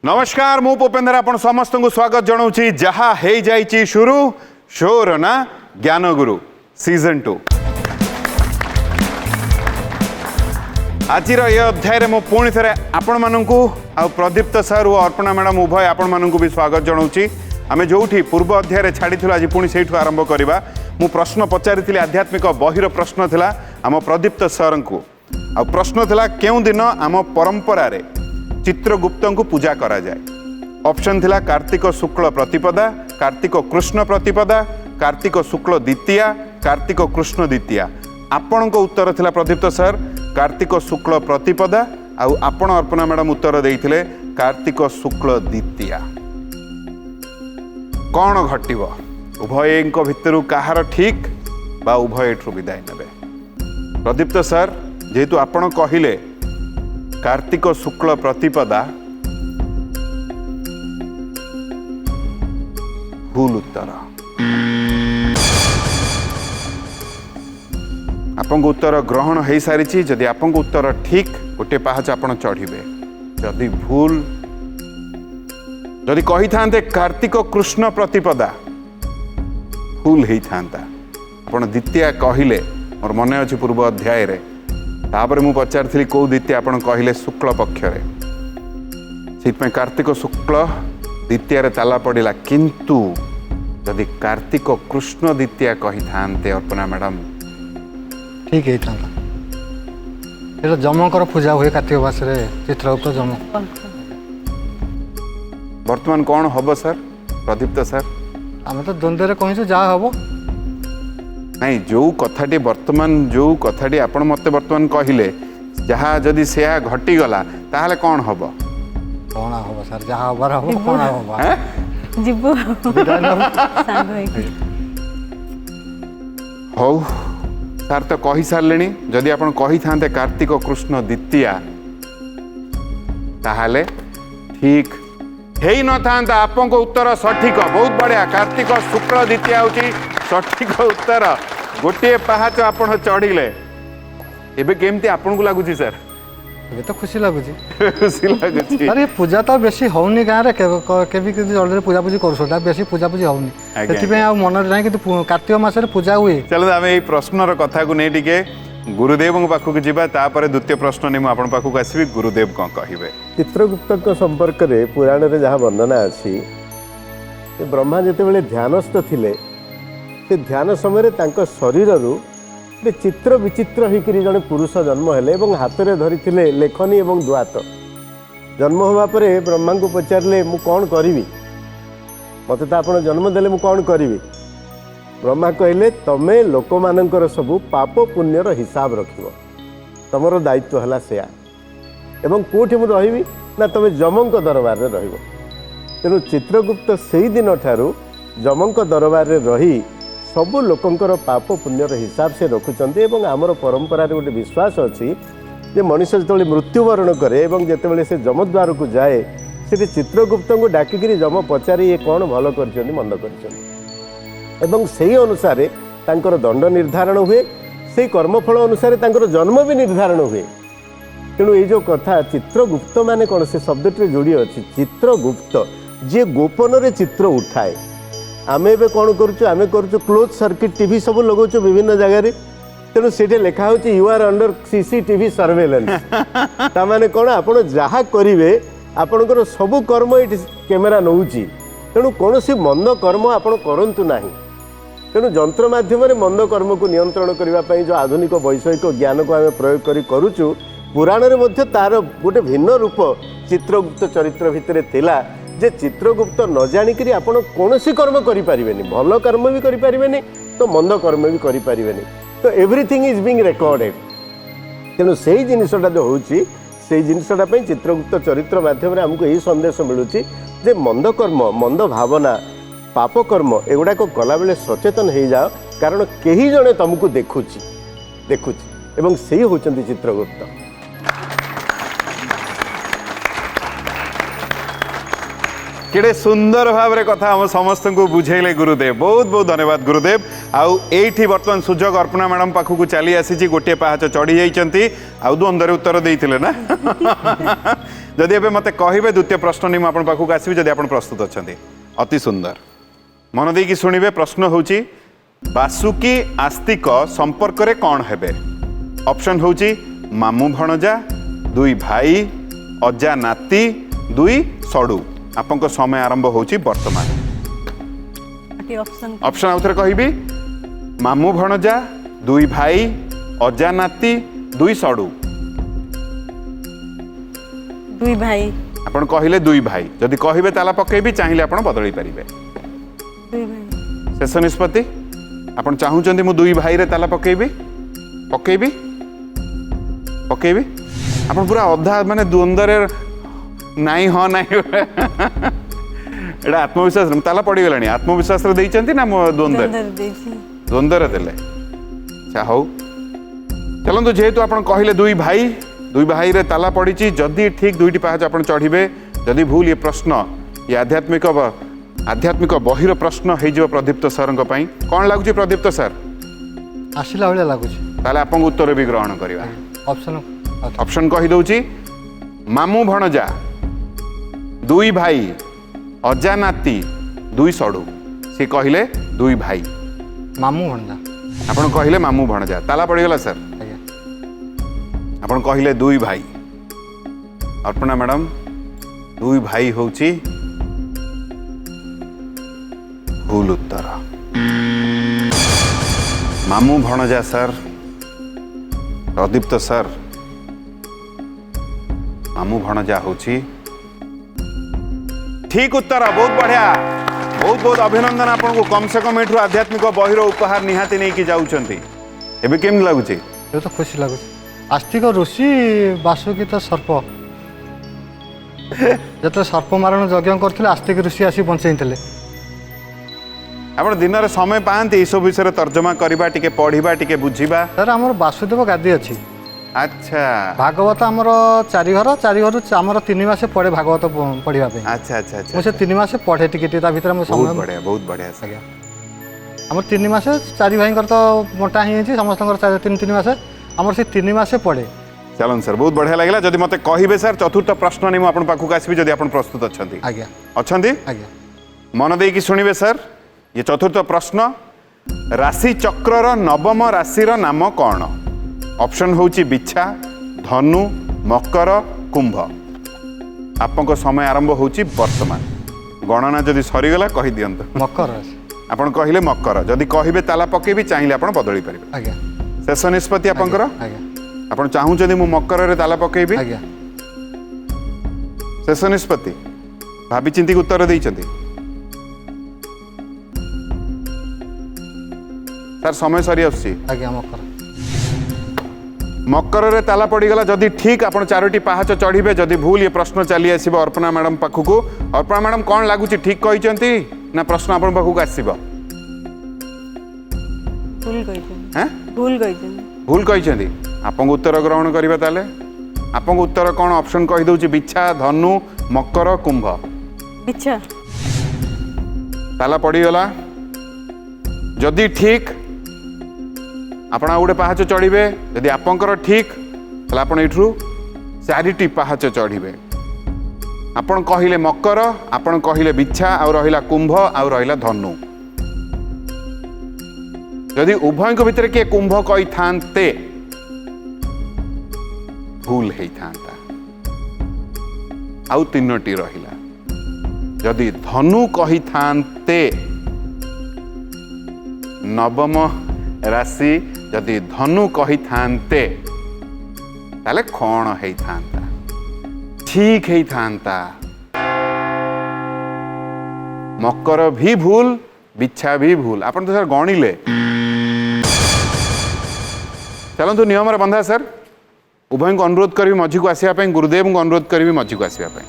नमस्कार मु भूपेंद्र आपण समस्त को स्वागत जनाऊँगी जहाँ हो जाइए शुरू शोर ना ज्ञानगुरु सीजन 2 आज ये अध्याय मु पुणी थे आपण मानू आ प्रदीप्त सर और अर्पणा मैडम उभय आपण मानू भी स्वागत जनाऊँगी आम जो पूर्व अध्याय छाड़ी आज पुणी से आरंभ करवा मु प्रश्न पचारि आध्यात्मिक बहिर प्रश्न थिला आम प्रदीप्त सर को आ प्रश्न थिला केउ दिन आम परंपरा रे चित्रगुप्त को पूजा करा जाए। ऑप्शन थिला कार्तिक शुक्ल प्रतिपदा, कार्तिक कृष्ण प्रतिपदा, कार्तिक शुक्ल द्वितीया, कार्तिक कृष्ण द्वितीया। आपण को उत्तर थिला प्रदीप्त सर कार्तिक शुक्ल प्रतिपदा आउ आपण अर्पणा मैडम उत्तर देइथिले कार्तिक शुक्ल द्वितीया। कौन घटिबो उभयଙ୍କ भितरु काहार ठीक बा उभय एठु विदाय नेबे? प्रदीप्त सर जेहेतु आपण कहिले कार्तिक शुक्ल प्रतिपदा भूल उत्तर। आपन उत्तर ग्रहण हो सारी जदि आपन उत्तर ठीक गोटे पहाच आपण चढ़े जदि भूल जदि कही था कार्तिक कृष्ण प्रतिपदा भूल होता आपण द्वितीय कहले मोर मन अच्छे पूर्व अध्याय रे तापर मु पचारि कौ द्वितीय आपण कहले शुक्ल पक्षरे से कार्तिक शुक्ल द्वितीय ताला पड़ा किंतु जदि कार्तिक कृष्ण द्वितीय कही था अर्पणा मैडम ठीक है जमकर पूजा हुए कार्तिक मास चित्रगुप्त जम। वर्तमान कौन हम सर प्रदीप्त सर आम तो द्वंद्व कही जहाँ हम नहीं जो कथाटी वर्तमान जो कथाटी आपण मते वर्तमान कहले जहाँ जदि से घटीगला ताहले कौन हम कौन हम सर जहाँ हबार हम कौन हम जीवु हौ सर तो कही सारे जदि आपण कही था कार्तिक कृष्ण द्वितीया ताहले ठीक हेई न था आपन को उत्तर सठिक बहुत बढ़िया कार्तिक शुक्ल द्वितीया होची सठिक उत्तर गोटे पहाच आपण चढ़िले एबे केमती आपन को लागुची सर? ये तो खुशी लगुच खुशी लगुची अरे पूजा तो बेसी होनी गाँव में के जल्दी पूजा पूजी कर बेसी पूजा पूजी होनी से मन ना कि कार्तिक मास पूजा हुए। चलो आम ये प्रश्नर कथा को नहीं टिके गुरुदेव पाखक जावा तापर द्वितीय प्रश्न नहीं मुझे पाखक आसवि गुरुदेव कौन कहे? चित्रगुप्त संपर्क में पुराण में जहाँ वर्णना अच्छी ब्रह्मा जिते ध्यानस्थ थिले से ध्यान समय शरीर रु चित्र विचित्र होकर जड़े पुरुष जन्म हेले हाथ में धरी लेखनी और द्वात जन्म होगा पर ब्रह्मा को पचारे मु कौन करी मत तो आप जन्म देले मु कौन करी? ब्रह्मा कहले तमे लोक मानकर सबू पाप पुण्यर हिसाब रख तुमर दायित्व है सेया एवं कौटी मु रही ना तुम जमक दरबार में रही तेणु चित्रगुप्त से दिन ठारू जमक दरबार में रही सबु लोकंकर पाप पुण्यर हिसाब से रखुंट आमर परंपरा गोटे विश्वास अच्छी जे मनीष जो मृत्युवरण करे जिते से जमद्वार को जाए से चित्रगुप्त को डाकिकी जम पचारि ये कौन भल कर मंद कर से अनुसार तांकर दंड निर्धारण हुए से कर्मफल अनुसार तांकर जन्म भी निर्धारण हुए। तेणु ये जो कथा चित्रगुप्त माने कौन से शब्द जोड़ी अच्छी चित्रगुप्त जी गोपन रे चित्र उठाए आम ए कौन करें क्लोज सर्किट टीवी सब लगाऊ विभिन्न जगह तेणु से लिखा हो you are under CCTV surveillance ताने कौन आप जहाँ करेंगे आपणकर सबू कर्म ये कैमेरा नौ तेणु कौन सी मंद कर्म आप करूँ ना तेणु जंत्र माध्यम मंद कर्म को नियंत्रण करने जो आधुनिक वैषयिक ज्ञान को आम प्रयोग करुचु पुराण में तार गोटे भिन्न रूप चित्रगुप्त चरित्र भितर थिला जे चित्रगुप्त न जाणिक आपण कौन कर्म करें भल कर्म भी करें तो मंद कर्म भी करें तो एवरीथिंग इज बीइंग रिकॉर्डेड। तेणु से जिनसटा जो होची से जिनसटा चित्रगुप्त चरित्र माध्यम आमको यही संदेश मिलूँ जे मंद कर्म मंद भावना पाप कर्म एगुड़ाक कला बेले सचेतन हो जाओ कारण कहीं जड़े तुमको देखुची एवं से होचंती चित्रगुप्त। केड़े सुंदर भाव में कथा हम समस्त को बुझेले गुरुदेव। बहुत बहुत धन्यवाद गुरुदेव। आउ एठी वर्तमान सुजोग अर्पणा मैडम पाखक चली आसी गोटे पाहाच चढ़ी जाइए आउ द्वंद्व उत्तर देते ना जदि एबे मते कहिबे द्वितीय प्रश्न नहीं आपन पाखक आसीबे जदि आपन प्रस्तुत अछंती। अति सुंदर मन देकी सुनिबे। प्रश्न होची बासुकी आस्तिक संपर्क रे कौन हेबे? ऑप्शन होची मामू भणजा, दुई भाई, अजा नाती, दुई सड़ू। आपन समय आरंभ होची वर्तमान। ऑप्शन आउथरे कहबी मामू भणजा, दुई भाई, अजा नाती, दुई सड़ू। दुई भाई। आपन कहिले दुई भाई। जदि कहिबे ताला पकेबी, चाहिए आपन बदलई परिबे। दुई भाई। शेष निष्पत्ति। आपन चाहूचंदी मु दुई भाई रे ताला पकेबी? पकेबी पकेबी। आपन पूरा अधा माने द्वंद्व रे नहीं हाँ नहीं एटा आत्मविश्वास ताला पड़ी गलानी। आत्मविश्वास रे देइचंती ना मो द्वंद्व द्वंद्व रे देले। अच्छा हो चलंतु जेहेतु आपन कहिले दुई भाई रे ताला पड़ी। जदि ठीक दुईटी पाहाच आपन चढ़िबे, जदि भूल ये प्रश्न ये आध्यात्मिक बहिर प्रश्न हो प्रदीप्त सर कौन लगुच? प्रदीप्त सर आसिला भाई लगुच। ताले आपन उत्तर भी ग्रहण करवा। ऑप्शन कही दउची मामू भणजा, दुई भाई, अजा नाती, दुई सड़ू। से कहले दुई भाई। मामू भणजा। आपन कहले मामू भणजा। ताला पड़ीगला सर। आपन कहले दुई भाई। अर्पणा मैडम दुई भाई होची भूल उत्तर। मामू भणजा सर, प्रदीप्त सर मामू भणजा होची ठीक उत्तर। बहुत बढ़िया। बहुत बहुत अभिनंदन आपको। कम से कम एठू आध्यात्मिक बहिर उपहार निहाती नहीं कि जाउचंती। एबे केम लागुची? ये तो खुशी लगुच। आस्तिक ऋषि बासुकी तो सर्प जो सर्प मारण यज्ञ करते आस्तिक ऋषि आसी बंचई। आप दिन में समय पाती ये सब विषय तर्जमा करवा, टिके पढ़ा, टिके बुझा? सर आमर वासुदेव गादी अच्छी। अच्छा। भागवत आमर चारि घर आमर 3 मास पढ़े भागवत पढ़ा। अच्छा अच्छा अच्छा। मुझे 3 मास पढ़े टिके भीतर बहुत बढ़िया बहुत बढ़िया। आज्ञा आम 3 मास 4 भाई तो मोटा ही समस्त 3 मास आमर से 3 मास पढ़े। चलन सर बहुत बढ़िया लगे। जदि मते कहिबे सर चतुर्थ प्रश्न नहीं आपन पाखक आसबी जदि आपन प्रस्तुत अछंती। आज्ञा अछंती? आज्ञा मन देकी सुनिबे सर। ये चतुर्थ प्रश्न राशि चक्रर नवम राशिर नाम कौन? ऑप्शन होची बिच्छा, धनु, मकर, कुंभ। आपन समय आरंभ होची वर्तमान। गणना जदि सरीगला कहि दियंत। मकर राशि। आपन कहिले मकर। जदि कहिबे ताला पकेबी, चाहिए आपन बदली परिबे। आज्ञा शेष निष्पत्ति आपनकर। आज्ञा आपन चाहूचंदी मु मकर रे ताला पकेबी? आज्ञा शेष निष्पत्ति। भाभी चिंती उत्तर देइचंती। सर समय सरी आसी। आज्ञा मकर। मकर रे ताला पड़ीगला। जदि ठीक आपन 4टी पाहाच चढ़िबे, जदि भूल ये प्रश्न चली आसीबो अर्पणा मैडम पाखकू। अर्पणा मैडम कौन लगुच? ठीक कहिचंती ना प्रश्न आपन पाखकू आसीबो? भूल कहिचंती। आपन उत्तर ग्रहण करिबा ताले। आपन उत्तर कौन? ऑप्शन कहि दउची बिच्छा, धनु, मकर, कुंभ। बिच्छा। ताला पड़ीगला। जदि ठीक आपण गोटे पाहाच चढ़े। यदि आपंकर ठीक ताले आपण एठू 4टी पाहाच चढ़े। आपण कहिले मकर, आपण कहिले बिच्छा, आउ रहिला कुंभ, आउ रहिला धनु। यदि उभय को भितर किए कुंभ कही थांते भूल हेई थांता। आउ 3टी रहिला। यदि धनु कही थांते नवम राशि जदि धनु कही थांते ताले कौन है थांता? ठीक है थांता। मकर भी भूल, बिच्छा भी भूल। आपन तो सर गणिले। चलतु नियम रे बंधा सर। उभय को अनुरोध करी मझी को आसिया पे, गुरुदेव को अनुरोध करी मझी को आसिया पे।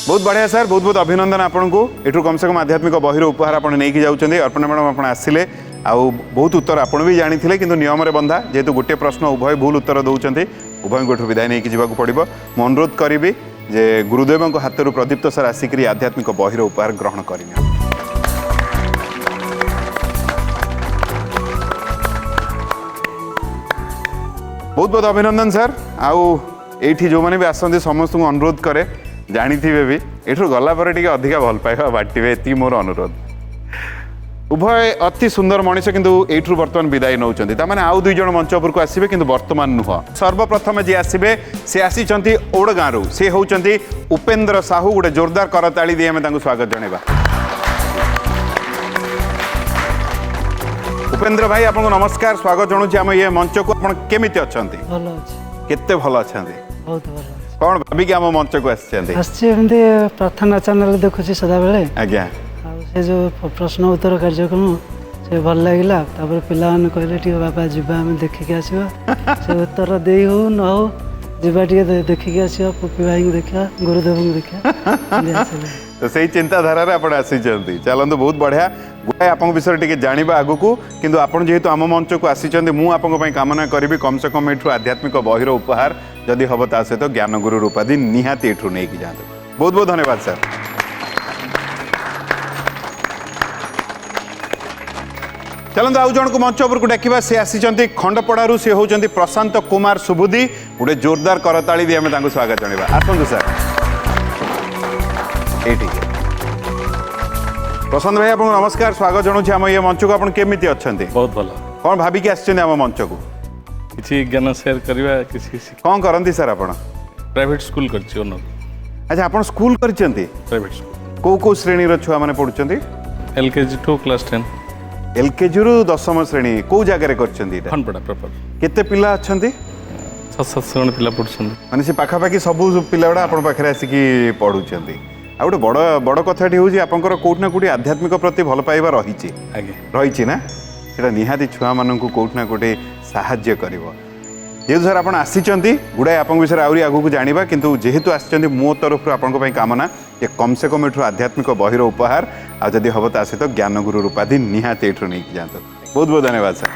बहुत बढ़िया सर। बहुत बहुत अभिनंदन आपन को। एठू कम से कम आध्यात्मिक बहिर उपहार आपन नहीं कि जाउछन्ते। अर्पणा मैडम आपन आसिले आउ बहुत उत्तर आपन भी जानी थिले, किंतु नियम रे बंधा जेहेतु गोटे प्रश्न उभय भूल उत्तर दउछन्ते, उभय को विदाय नहीं कि जीवा को पड़िबो। मु अनुरोध करिबी जे गुरुदेव हाथ प्रदीप्त सर आसिक आध्यात्मिक बहिर उपहार ग्रहण करनी। बहुत बहुत अभिनंदन सर। आउ एठी जो मैंने भी आसते समस्त को अनुरोध करे जानी भी एठू गला पर टिके अधिका भल पाइबा बांटे एति मोर अनुरोध। उभय अति सुंदर मनीष किंतु एठू वर्तमान विदाय नौचंती तामाने आउ दुई जण मंच उपरको आसीबे किंतु वर्तमान नुह। सर्वप्रथम जे आसीबे से आसीचंती ओडगांरु से होउचंती उपेंद्र साहू। गोटे जोरदार करताली दिए हमें तांको स्वागत जणेबा। उपेंद्र भाई आपको नमस्कार स्वागत जणाउछि हम ये मंच को। आपण केमिति अछंती? भलो अछि, केते भल अछंती? बहुत भलो अछि। कौन भाभी कि हम मंच को आछंती? आछि एमती प्रार्थना चैनल देखुछि सदा बेले। आज्ञा आ से जो प्रश्न उत्तर कार्यक्रम से भल लागिला। तापर पिला माने कहले ठीक बाबा जिबा हम देखि के आसीबा। से उत्तर देई हो न हो जिबा टिके देखि के आसीबा। पुपी भाई को देखा, गुरुदेव को देखा। तो सही चिंताधारा रे आपण आसीचंती। चलंतु बहुत बढ़िया। गुडाए आपन विषय टिके जानिबा आगु को किंतु आपण जेहेतु आम मंच को आसीचंती मु आपन पई कामना करिबी कम से कम एठु आध्यात्मिक बहिर उपहार जदि हब ता सहित ज्ञान गुरु रूपाधि निहाती एठु नै कि जांतु। बहुत बहुत धन्यवाद सर। चलंतु आउ जण को मंच उपर को डाकिबा। से आसीचंती खंडपड़ारू से होचंती प्रशांत कुमार सुबुदी। गोटे जोरदार करताली दि हमें तांको स्वागत जणेबा। आसंतु सर एठी प्रशांत भाई आपको नमस्कार स्वागत जनाऊँ आम ये मंच को। आप केमिति अछंती? बहुत भल। कौन भाविकी आम मंच को? किसी ज्ञान शेयर करवा किसी कौन करती सर? आप प्राइवेट स्कूल करछि ओनर। अच्छा आप स्कूल करचंती? Private school. को श्रेणी रो छुआ माने पढुचंती? LKG to class 10। एलकेजी रु 10म श्रेणी को जगह करचंती? खनपड़ा प्रॉपर। केते पिला अछंती? 6-7 जण पिला पढुछंती। माने से पाखापाखि सब पिला गुड़ा आपण पाखरे आसिकी पढुचंती। आ गोटे बड़ बड़ कथाटी हूँ आपंकर कौटना कौटी आध्यात्मिक प्रति भल पाइबा रही रही ना सेटा निहाती छुआ मानू कौटना कौटे साहाय्य कर। जेहेतु सर आप आसीचंती गुड़ाए आप विषय आहरी आगू जाना किंतु जेहेतु आसी मो तरफ आपण कामना ये कम से कम एठू आध्यात्मिक बहिर उपहार आदि हम ता सहित ज्ञान गुरु रूपाधि निहाती एठू नहीं जातु। बहुत बहुत धन्यवाद सर।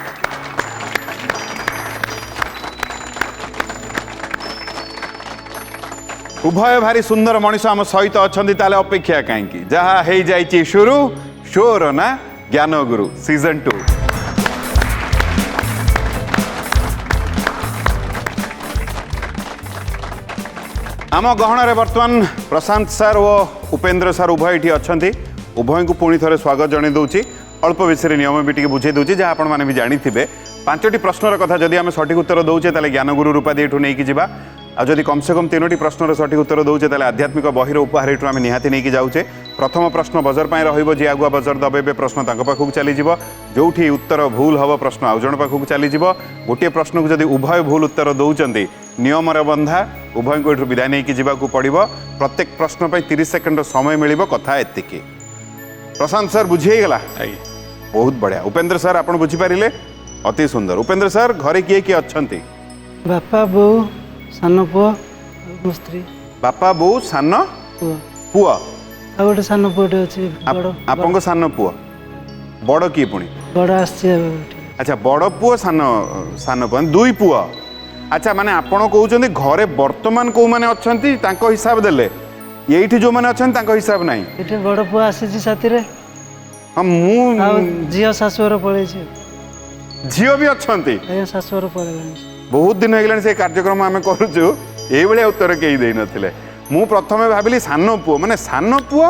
उभय भारी सुंदर मनीष आम सहित अच्छा ताले अपेक्षा कहीं जहाँ हो जाइए शुरू शोर ना ज्ञान गुरु सीजन 2। आम गहन बर्तमान प्रशांत सर और उपेंद्र सर उभय ये अच्छा उभय को पुणी थे स्वागत जन दूसरी। अल्प विषय नियम भी टी बुझे दूसरी जहाँ आपण मैंने भी जानी थे। 5टी प्रश्नर कथा जदि आम सठिक उत्तर दौचे ताले ज्ञान गुरु रूपाधि एठू नहीं जावा। आदि कम से कम 3टी प्रश्नर सठिक उत्तर दौचे ताले आध्यात्मिक बहिर उपहार एठू आम निहाती नहीं जाऊे। प्रथम प्रश्न बजर पाई रहिबो जी आगुआ बजर दबेबे प्रश्न तांको पाखु चलीजिवो। जोठी उत्तर भूल हबो प्रश्न आउ जण पाखु चलीजिवो। गोटे प्रश्न को जदि उभय भूल उत्तर दौचंती नियम बंधा उभय को एठू विदाय नहीं जावाकू पड़िबो। प्रत्येक प्रश्न पर 30 सेकंड समय मिलिबो। कथा एतिकी। प्रशांत सर बुझी गला? बहुत बढ़िया। उपेंद्र सर आपण बुझी पारिले? अति सुंदर। उपेंद्र सर घरे किए किए अछंती? बापा बो सान पुओ मो स्त्री। बापा बो सान पुओ पुओ आ गोटे सान पुओटे अछि। बड़ आपंको सान पुओ बड़ की पुणी? बड़ आछि। अच्छा बड़ पुओ सान सान पुओ दुई पुओ। अच्छा माने आपण कहउचंदी घरे वर्तमान को माने अछंती तांको हिसाब देले एठी जो माने अछंती तांको हिसाब नाही। एठी बड़ पुओ आछि साथी रे। हम मु आ जियो सासुर पळे छी। झियो भी अछंती? ए सासुर पळे। बहुत दिन हो से कार्यक्रम आम करुचु ये उत्तर कहीं दे नथिले। मु प्रथमे भाबिली सान पुओ माने सान पुओ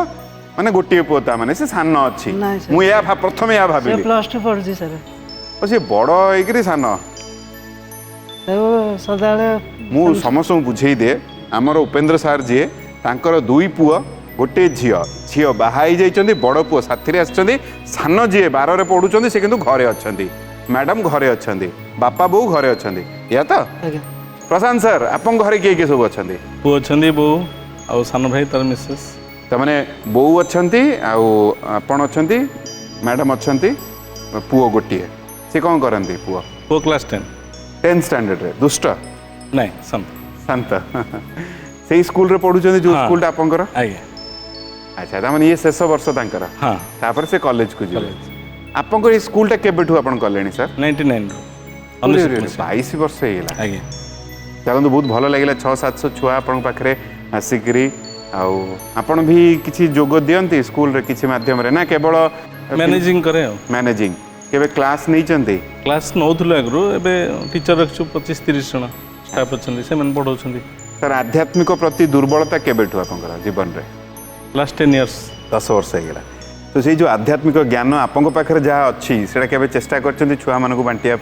माने गोटे पुओ ता माने से सान अछि। मु या प्रथमे या भाबिली प्लस 2 पढुची सर। ओ से बड़ होइकरी सान तो सदाले मु समस्त बुझेई दे। हमर उपेंद्र सर जी तांकर दुई पुओ गोटे झियो झियो बाहाई जाइछन्ती बड़ पुओ साथी रे आछन्ती सान जी 12 रे पढुछन्ती से किंतु घरे अछन्ती। मैडम घरे अछन्ती बापा बो घरे अछन्ती या तो? प्रशांत सर आपन घरे किए सब अछन्ती? पु अछन्ती बो आ सान भाई तार मिसेस। त माने बो अछन्ती आ आपन अछन्ती मैडम अछन्ती पुओ गोटिए। से कौन करंती पुओ? पु क्लास 10 स्टैंडर्ड रे दुष्ट नहीं संत शांत से स्कूल रे पढुछन्ती जो स्कूल टा आपनकर? आगे। अच्छा त माने ये शेष वर्ष तांकर? हां तापर से कॉलेज को जिवे। आपनकर ये स्कूल टा केबेठु आपन करलेनी सर? 99 22 वर्ष हेला। आगे। चलते बहुत भल लगे 600-700 छुआ आप पाखे आसिकरी आउ आपण भी किसी जोग दियंती स्कूल रे किसी माध्यम रे ना केवल मैनेजिंग करे आ मैनेजिंग केबे क्लास नहीं चंती क्लास नौथुलु आगु एबे टीचर रखछु 25-30 जण स्टाफ अछंदी से मन पढौछंदी सर आध्यात्मिक प्रति दुर्बलता केबेठु आपनकर जीवन रे लास्ट 10 इयर्स 10 वर्ष होगा तो से जो आध्यात्मिक ज्ञान आपंक पाखे जहाँ अच्छी से चेष्टा कर छुआ मानक बांटिया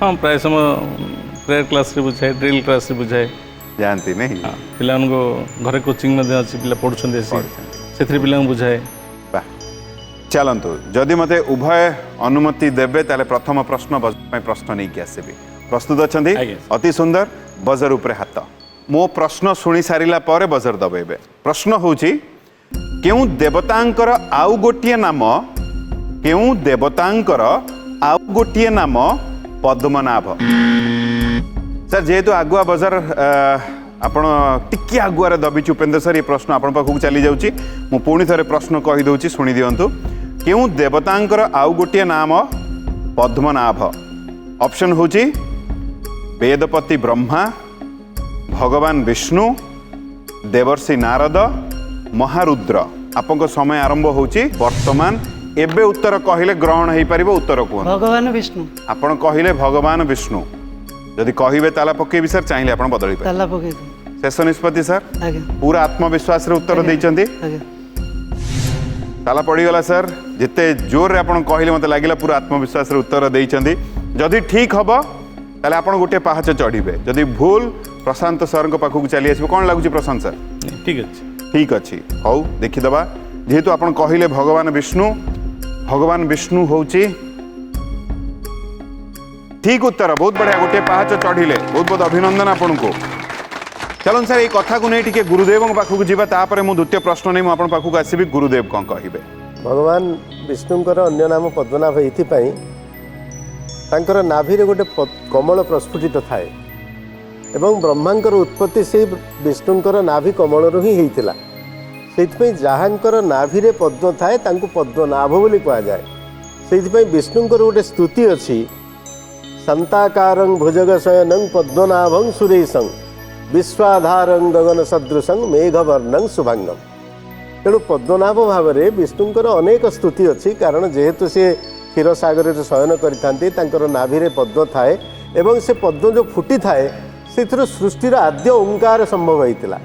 हाँ प्राय समय प्रेयर क्लास रे बुझाए ड्रिल क्लास रे बुझाए जानती नहीं हाँ पिला घरे कोचिंग अच्छी पिला पढ़ुछंदी से पिला बुझाए वाह चलतु जदि मते उभय अनुमति देवे ताले प्रथम प्रश्न प्रश्न नहीं आसबि प्रस्तुत अच्छा आज्ञा। अति सुंदर बजर उपरे हाथ मो प्रश्न शुणी सारिला परे बजर दबेबे प्रश्न होची केउ देवतांकर आउ गोटिए नाम केउ देवतांकर आउ गोटिए नाम पद्मनाभ सर जेहेतु आगुआ बजार आपण टिके आगुआ दबिच उपेन्द्र सर ये प्रश्न आपण पाखक चली जाउची मु पुणी थरे प्रश्न कहि दउची सुनी दियंतु केउ देवतांकर आउ गोटिए नाम पद्मनाभ ऑप्शन होची वेदपति ब्रह्मा भगवान विष्णु देवर्षि नारद महारुद्र आपन समय आरंभ होची वर्तमान एबे उत्तर कहले ग्रहण हो पार उत्तर कहूँ भगवान विष्णु आपन कहले भगवान विष्णु जदि कहिबे ताला पकेबी सर चाहिए आपन बदली पारे ताला पके दे शेष निष्पत्ति सर आज्ञा पूरा आत्मविश्वास रे उत्तर देइचंदी आज्ञा ताला पड़ीगला सर जिते जोर रे आपन कहले मते लागिला पूरा आत्मविश्वास रे उत्तर देइचंदी जदि ठीक हबो ताले आपन गोटे पहाच चढ़ीबे जदि भूल प्रशांत सर को पाखक चली आसबे कोन लागुची प्रशांत सर ठीक अच्छे ठीक अच्छी हौ देखीदबा जेहेतु आपन कहले भगवान विष्णु होची ठीक उत्तर बहुत बढ़िया गोटे पहाच चढ़िले बहुत बहुत अभिनंदन आपन को चलन सर ये कथा को नहीं टिके गुरुदेव पाखक जीवा तापर मु द्वितीय प्रश्न नहीं आपन पाखक आसीबी गुरुदेव कौन कहिबे भगवान विष्णुंकर अन्य नाम पद्मनाभ एइथिपाई तांकर नाभि रे गोटे कमल प्रस्फुटित थाए एवं ब्रह्मांकर उत्पत्ति से विष्णुंकर नाभि कमल ही होता से जहाँकर नाभि रे पद्म थाए तांको पद्मनाभ बोली कहा जाए से विष्णुंकर गोटे स्तुति अच्छी शांताकारं भुजगशयनं पद्मनाभं सुरेशं विश्वाधारं गगन सदृशं मेघवर्णं शुभांगम तेणु पद्मनाभ भाव में विष्णुंकर अनेक स्तुति अच्छी कारण जेहेतु सी क्षीर सागर शयन कर नाभि रे पद्म थाए एवं से पद्म जो फुटी थाए से सृष्टिर आद्य ओंकार संभव होता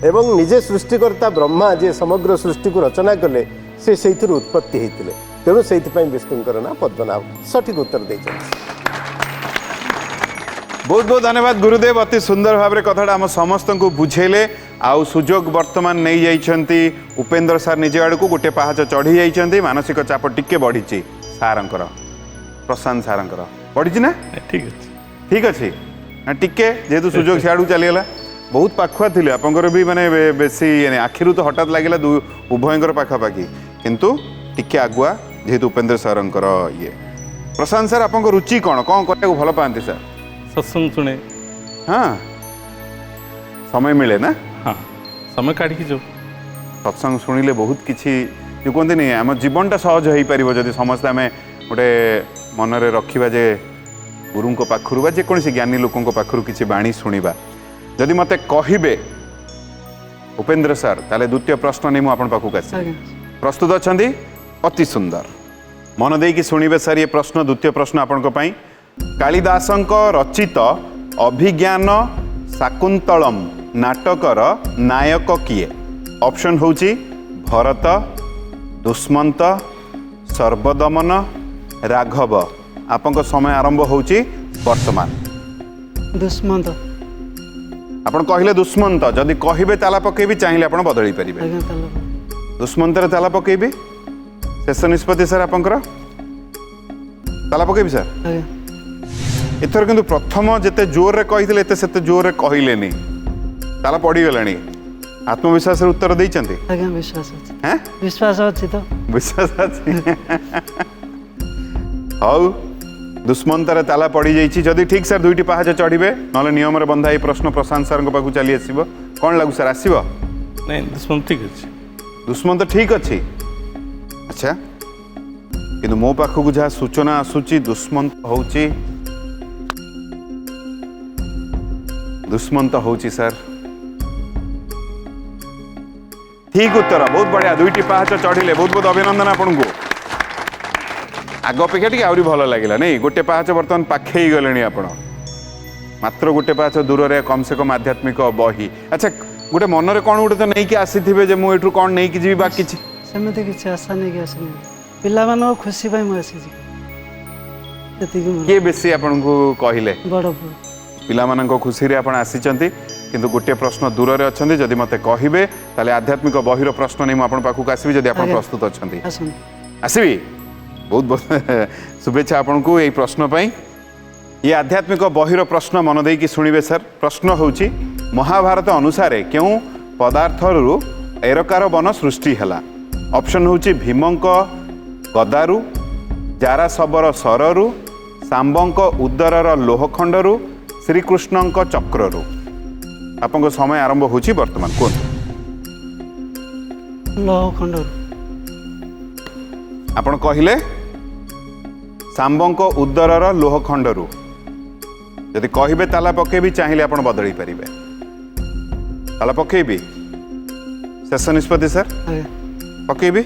एवं निजे सृष्टिकर्ता ब्रह्मा जे समग्र सृष्टि को रचना कले से उत्पत्ति होते तेणु से विष्णुंकर ना पद्मनाभ सठिक उत्तर देते बहुत बहुत धन्यवाद गुरुदेव अति सुंदर भाव में कथाटा आम समस्त को बुझेले आउ सुजोग वर्तमान नहीं जाइछंती उपेन्द्र सार निज आड़ को गोटे पहाच चढ़ी जाइछंती मानसिक चाप टिके बढ़ी सारंकर प्रशांत सारंकर बढ़ी ना ठीक अच्छे ठीक अच्छे टिके जेहेतु सुजोग सियाड़ू चलीगला बहुत पाखुआ थे आपंकर भी माने बेसी आखिर तो हठात लगे उभयंकर पाखापाखि किंतु टिके आगुआ जेहेतु उपेन्द्र सारंकर ये प्रशांत सर आपंक रुचि कौन कौन करने भल पाती सर सत्संग सुने हाँ समय मिले ना हाँ समय काढ़ी जो सत्संग शुणिले बहुत किसी जो कहते नहीं आम जीवनटा सहज हो पार जदि समस्ते आम गोटे मनरे रखा जे गुरु पाखु बा जेकोसी ज्ञानी लोकों पाखु किसी बाणी शुणा जदि मते कहिबे उपेन्द्र सर ताले द्वितीय प्रश्न नहीं मुझे पाखक आस आज्ञा प्रस्तुत अच्छा अति सुंदर मन देकी शुणिबे सर ये प्रश्न द्वितीय प्रश्न आपण कालिदासंक रचित अभिज्ञान शाकुंतलम नाटकर नायक किए ऑप्शन होची भरत दुष्मंत सर्वदमन राघव आपन समय आरंभ होची वर्तमान दुष्मंत आपण कहले दुष्मंत जदि कहिबे ताला पकेबी चाहिए आपण बदली परिबे आज्ञा ताला पके दुष्मंत रे ताला पकेबी शेष निष्पत्ति सर आपनकर ताला पकेबी सर आज्ञा एथर किंतु प्रथम जेते जोर रे कहिथिले एते सेते जोर रे कहिलेनी ताला पड़ी गलानी आत्मविश्वास रे उत्तर देइचंती आज्ञा विश्वास अच्छे हैं विश्वास अच्छी तो विश्वास अछि हौ दुष्मंतर ताला पड़ी जाइछि जदि ठीक सर दुईटी पहाच चढ़िबे नले नियम रे बंधा ए प्रश्न प्रशांत सर को पाखु चली आसीबो कोन लागु सर आसीबो नहीं दुश्मन ठीक अच्छे दुश्मन तो ठीक अच्छी अच्छा किंतु मो पाखक जहाँ सूचना आसूची दुष्मंत होची दुष्मंत होची सर ठीक उत्तर बहुत बढ़िया 2टी पाहाच चढ़िले बहुत बहुत अभिनंदन आपको आग अपेक्षा टी आहरी भल लगे नहीं गोटे पाहाच बर्तमान पाखे गले आप मात्र गोटे पाहाच दूर से कम आध्यात्मिक बही अच्छा गोटे मनरे कौन गोटे तो नहीं कि आसी थे मुझे कौन नहीं कि बा किसी ସେମିତି କିଛି ଆଶା ନେଇକି ଆସିନି ପିଲାମାନଙ୍କ ଖୁସି ପାଇଁ ମୁଁ ଆସିଛି ସେତିକି ମୋର किए बेसी आपन को कहले ବଡ଼ ପୁଅ पिलाମାନଙ୍କ खुशी रे आपण आसीचंती किंतु गोटे प्रश्न दूर रे अछंती जदि मते कहिबे ताले आध्यात्मिक बहिर प्रश्न नहीं आपण पाखु आसीबी जदि आपण आगे। प्रस्तुत अछंती ଆସନ୍ତୁ आसीबी बहुत बहुत शुभेच्छा आपण को एई प्रश्न पई ये आध्यात्मिक बहिर प्रश्न मन देई कि सुनिबे सर प्रश्न होउची महाभारत अनुसारे क्यों पदार्थरु एरकार वन सृष्टि हला ऑप्शन होउची भीमंक गदारु जारा सबर सररु सांबंक उदरर लोहखंडरु श्रीकृष्णंक चक्ररु आपन समय आरंभ होची वर्तमान कोन ଲୌହ ଖଣ୍ଡରୁ आपण कहिले सांबंक उदरर लोहखंडरु यदि कहिबे ताला पकेबी चाहिए आपण बदली पारिबे ताला पकेबी शेष निष्पत्ति सर ଆଜ୍ଞା पकेबी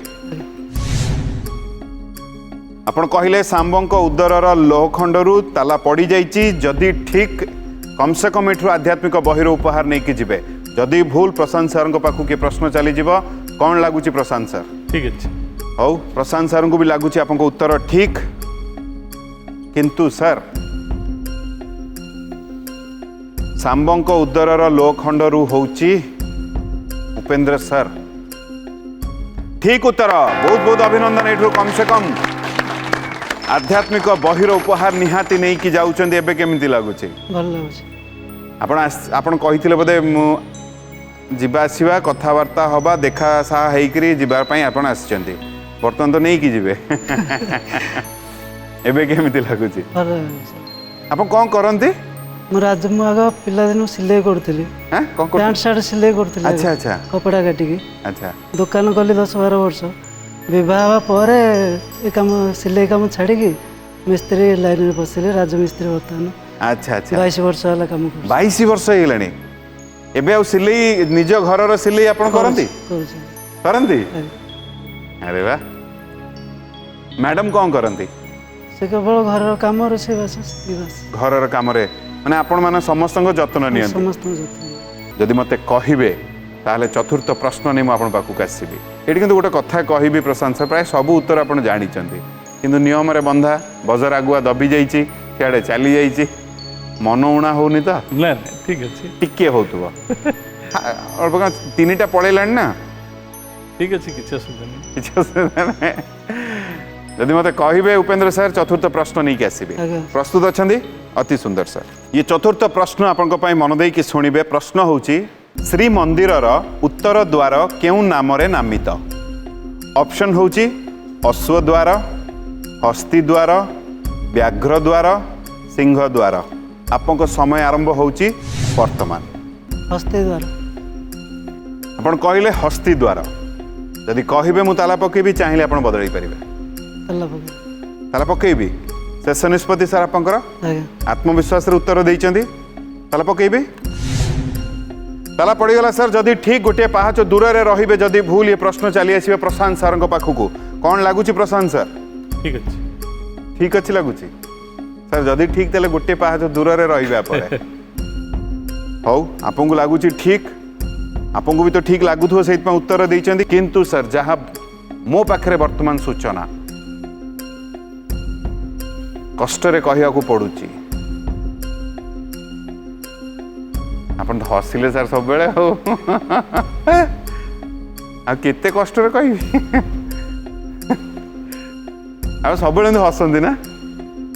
आपण कहिले सांबंक उदरर लोहखंडरु ताला पड़ी जाइची जदि ठीक कम से कम एठु आध्यात्मिक बहिर उपहार नहीं कि जिबे जदि भूल प्रशांत सर पाखु के प्रश्न चली जीव कौन लगुच प्रशांत सर ठीक अच्छे हौ प्रशांत सर को भी लगुच आपको उत्तर ठीक किंतु सर सांबंक उदरर लोहखंडरु होउची उपेंद्र सर ठीक उत्तर बहुत बहुत अभिनंदन एठु कम से कम आध्यात्मिक बहिर उपहार निहाती नहीं कि जाउछन्ती एबे केमिति लागुची ଭଲ ଲାଗୁଛି आपण कहिथिले बोधे मु जिबा आसीबा कथावार्ता हबा देखा साहा हेकरी जिबा पई आपण आछन्ती बर्तन तो नहीं कि जिबे एबे केमिति लागुची ଭଲ ଲାଗୁଛି आपण कोन करंती ମୁଁ ଆଗ ପିଲାଦିନୁ ସିଲେଇ କରୁଥିଲି हैं कोन कर ପ୍ୟାଣ୍ଟ ସାର୍ଟ ସିଲେଇ କରୁଥିଲି अच्छा अच्छा କପଡ଼ା କାଟିକି अच्छा ଦୋକାନ କଲି 10-12 ବର୍ଷ ବିବାହ ହେବା ପରେ ଏ କାମ ସିଲେଇ କାମ ଛାଡ଼ିକି ମିସ୍ତ୍ରୀ ଲାଇନରେ ବସିଲି ରାଜମିସ୍ତ୍ରୀ ବର୍ତ୍ତମାନ अच्छा अच्छा 22 ବର୍ଷ ହେଲା କାମ କରୁଛି 22 वर्ष हेलानी एबे आ सिलेई निज घरर सिलेई आपण करंती କରୁଛି करंती ଆଜ୍ଞା। अरे वाह मैडम कौन करंती ସେ କେବଳ ଘରର କାମ ରୋଷେଇବାସ ସେତିକି ବାସ୍ घरर काम रे माने आपण माने समस्तଙ୍କ जत्न नियंती ସମସ୍ତଙ୍କ ଯତ୍ନ जदि मते कहिबे ताहले चतुर्थ प्रश्न नहीं मु आपण पाखु आसीबी एठी किंतु गोटे कथा कहिबी प्रशांत सर प्राय सब उत्तर आपण जानिचंती किंतु नियम रे बंधा बजर आगुआ दबी जाइची सियाड़े चली जाइची मन उणा होनी तो ना ना ठीक अच्छे टिके होतुबो अल्प कन तीनटा पळेलाणी ना ठीक अच्छे किसी असुविधा नहीं किछ असुविधा नाही जदि मते कहिबे उपेंद्र सर चतुर्थ प्रश्न नहीं के आसीबे आज्ञा। प्रस्तुत अछंती अति सुंदर सर ये चतुर्थ प्रश्न आपन पई मन देई कि सुनिबे प्रश्न होउची श्री मंदिरर उत्तर द्वार केउ नाम रे नामित ऑप्शन होउची अश्व द्वार हस्ती द्वार व्याघ्र द्वार सिंह द्वार आपन समय आरंभ होउची वर्तमान ହସ୍ତି ଦ୍ୱାରା आपण कहले हस्ती द्वार जदि कहिबे मु ताला पकेबी चाहिए आपण बदलई परिबे ତେଲ ପକେଇ ताला पकेबी शेष निष्पत्ति सर आपंकर ଆଜ୍ଞା आत्मविश्वास रे उत्तर देइचंदी ताला पकेबी ताला पड़ीगला सर जदि ठीक गोटे पाहाच दूर रे रहिबे जदि भूल ये प्रश्न चली आसीबे प्रशांत सर पाखकू कौन लगुची प्रशांत सर ठीक अच्छे ठीक अच्छी लगुची सर जदि ठीक तेले गोटे पाहाच दूर रे रहिबे आपरे हौ आपन को लगुची ठीक आपन को भी तो ठीक लागुथो सेइत पे उत्तर देइचंदी किंतु सर जहां मो पाखरे वर्तमान सूचना कष्ट रे कहिया को पड़ुची आपण तो हसिले सर सब बेले हो आ केते कष्ट रे कहि आ सब बेले हसंदी ना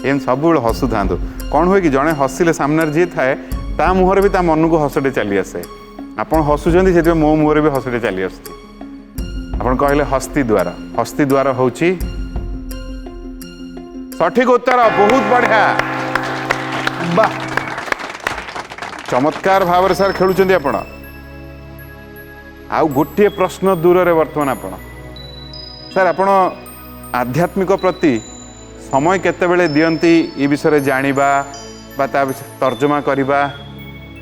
एम सब बेले हसु थांदो कोन होय कि जणे हसिले सामने जे थाए ता मुहर भी ता मन को हसटे चली आसे आपण हसुचंदी सेते मो मुहर भी हसटे चली आसती आपण कहले हस्ती द्वार होची सठिक उत्तर बहुत बढ़िया वाह चमत्कार भाव सर खेलुचंदी आपण आउ गोटे प्रश्न दूर रे वर्तमान आपण सर आपण आध्यात्मिक प्रति समय केते बेले दियंती ए विषय जानिबा बा ता तर्जमा करिबा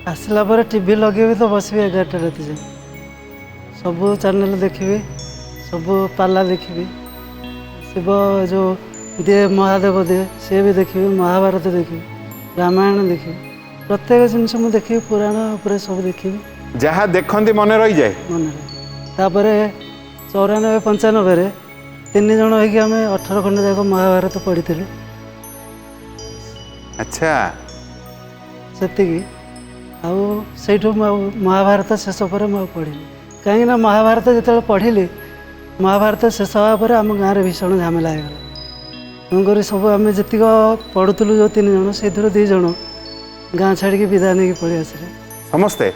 ଆସିଲା ପରେ ଟିଭି ଲଗେଇବି ତ ବସିବି 11ଟା ରାତି ଯାଏ ସବୁ ଚ୍ୟାନେଲ୍ ଦେଖିବି, ସବୁ ପାଲା ଦେଖିବି, ଶିବ ଯେଉଁ ଦିଏ ମହାଦେବ ଦିଏ ସିଏ ବି ଦେଖିବି, ମହାଭାରତ ଦେଖିବି, ରାମାୟଣ ଦେଖିବି, ପ୍ରତ୍ୟେକ ଜିନିଷ ମୁଁ ଦେଖିବି, ପୁରାଣ ଉପରେ ସବୁ ଦେଖିବି ଯାହା ଦେଖନ୍ତି ମନେ ରହିଯାଏ। ମନରେ। ତାପରେ 94-95ରେ 3 ଜଣ ହେଇକି ଆମେ 18 ଖଣ୍ଡ ଯାକ ମହାଭାରତ ପଢ଼ିଥିଲୁ। ଆଚ୍ଛା, ସେତିକି। ଆଉ ସେଇଠୁ ମୁଁ ଆଉ ମହାଭାରତ ଶେଷ ପରେ ମୁଁ ଆଉ ପଢ଼ିଲି, କାହିଁକିନା ମହାଭାରତ ଯେତେବେଳେ ପଢ଼ିଲି, ମହାଭାରତ ଶେଷ ହେବା ପରେ ଆମ ଗାଁରେ ଭୀଷଣ ଝାମେଲା ହେଇଗଲା। ତେଣୁକରି ସବୁ ଆମେ ଯେତିକ ପଢ଼ୁଥିଲୁ ଯେଉଁ 3 ଜଣ, ସେଇଥିରୁ 2 ଜଣ ଗାଁ ଛାଡ଼ିକି ବିଦାୟ ନେଇକି ପଳେଇ ଆସିଲେ। ସମସ୍ତେ?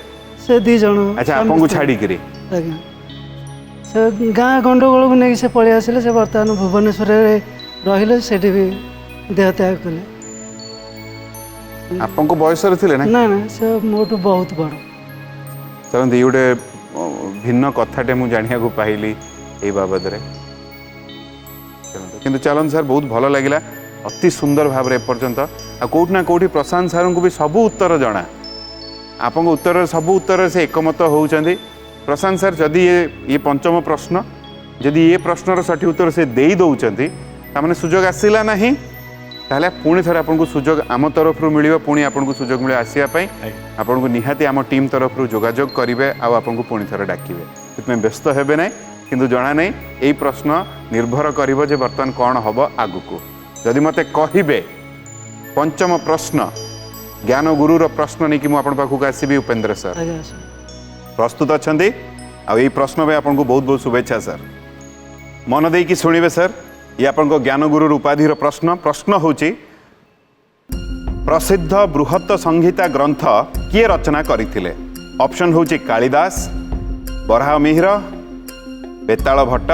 ସେ 2 ଜଣ ଆଚ୍ଛା, ସ୍ୱାମୀ ଆପଣଙ୍କୁ ସ୍ତ୍ରୀ। ଛାଡ଼ିକିରି? ଆଜ୍ଞା, ସେ ଗାଁ ଗଣ୍ଡଗୋଳକୁ ନେଇକି ସେ ପଳେଇ ଆସିଲେ। ସେ ବର୍ତ୍ତମାନ ଭୁବନେଶ୍ୱରରେ ରହିଲେ, ସେଠି ବି ଦେହତ୍ୟାଗ କଲେ। ଆପଣଙ୍କ ବୟସରେ ଥିଲେ ନା? ନା ନା, ସେ ମୋଠୁ ବହୁତ ବଡ଼। ଚାଲନ୍ତୁ, ଇଏ ଗୋଟେ ଭିନ୍ନ କଥାଟେ ମୁଁ ଜାଣିବାକୁ ପାଇଲି ଏଇ ବାବଦରେ। କିନ୍ତୁ ଚାଲନ୍ତୁ ସାର୍, ବହୁତ ଭଲ ଲାଗିଲା, ଅତି ସୁନ୍ଦର ଭାବରେ ଏପର୍ଯ୍ୟନ୍ତ। ଆଉ କେଉଁଠି ନା କେଉଁଠି ପ୍ରଶାନ୍ତ ସାର୍ଙ୍କୁ ବି ସବୁ ଉତ୍ତର ଜଣା। ଆପଣଙ୍କ ଉତ୍ତରରେ ସବୁ ଉତ୍ତରରେ ସେ ଏକମତ ହେଉଛନ୍ତି। ପ୍ରଶାନ୍ତ ସାର୍, ଯଦି ଇଏ ପଞ୍ଚମ ପ୍ରଶ୍ନ, ଯଦି ଏ ପ୍ରଶ୍ନର ସଠିକ୍ ଉତ୍ତର ସେ ଦେଇ ଦେଉଛନ୍ତି, ତାମାନେ ସୁଯୋଗ ଆସିଲା ନାହିଁ, ତାହେଲେ ପୁଣି ଥରେ ଆପଣଙ୍କୁ ସୁଯୋଗ ଆମ ତରଫରୁ ମିଳିବ, ପୁଣି ଆପଣଙ୍କୁ ସୁଯୋଗ ମିଳିବ ଆସିବା ପାଇଁ। ଆପଣଙ୍କୁ ନିହାତି ଆମ ଟିମ୍ ତରଫରୁ ଯୋଗାଯୋଗ କରିବେ, ଆଉ ଆପଣଙ୍କୁ ପୁଣି ଥରେ ଡାକିବେ। ସେଥିପାଇଁ ବ୍ୟସ୍ତ ହେବେ ନାହିଁ। କିନ୍ତୁ ଜଣା ନାହିଁ, ଏଇ ପ୍ରଶ୍ନ ନିର୍ଭର କରିବ ଯେ ବର୍ତ୍ତମାନ କ'ଣ ହେବ ଆଗକୁ। ଯଦି ମୋତେ କହିବେ ପଞ୍ଚମ ପ୍ରଶ୍ନ, ଜ୍ଞାନ ଗୁରୁର ପ୍ରଶ୍ନ ନେଇକି ମୁଁ ଆପଣଙ୍କ ପାଖକୁ ଆସିବି ଉପେନ୍ଦ୍ର ସାର୍। ଆଜ୍ଞା ସାର୍। ପ୍ରସ୍ତୁତ ଅଛନ୍ତି? ଆଉ ଏଇ ପ୍ରଶ୍ନ ପାଇଁ ଆପଣଙ୍କୁ ବହୁତ ବହୁତ ଶୁଭେଚ୍ଛା ସାର୍। ମନ ଦେଇକି ଶୁଣିବେ ସାର୍, ଇଏ ଆପଣଙ୍କ ଜ୍ଞାନଗୁରୁର ଉପାଧିର ପ୍ରଶ୍ନ। ପ୍ରଶ୍ନ ହେଉଛି, ପ୍ରସିଦ୍ଧ ବୃହତ ସଂହିତା ଗ୍ରନ୍ଥ କିଏ ରଚନା କରିଥିଲେ? ଅପସନ୍ ହେଉଛି କାଳିଦାସ, ବରାହ ମିହିର, ବେତାଳ ଭଟ୍ଟ,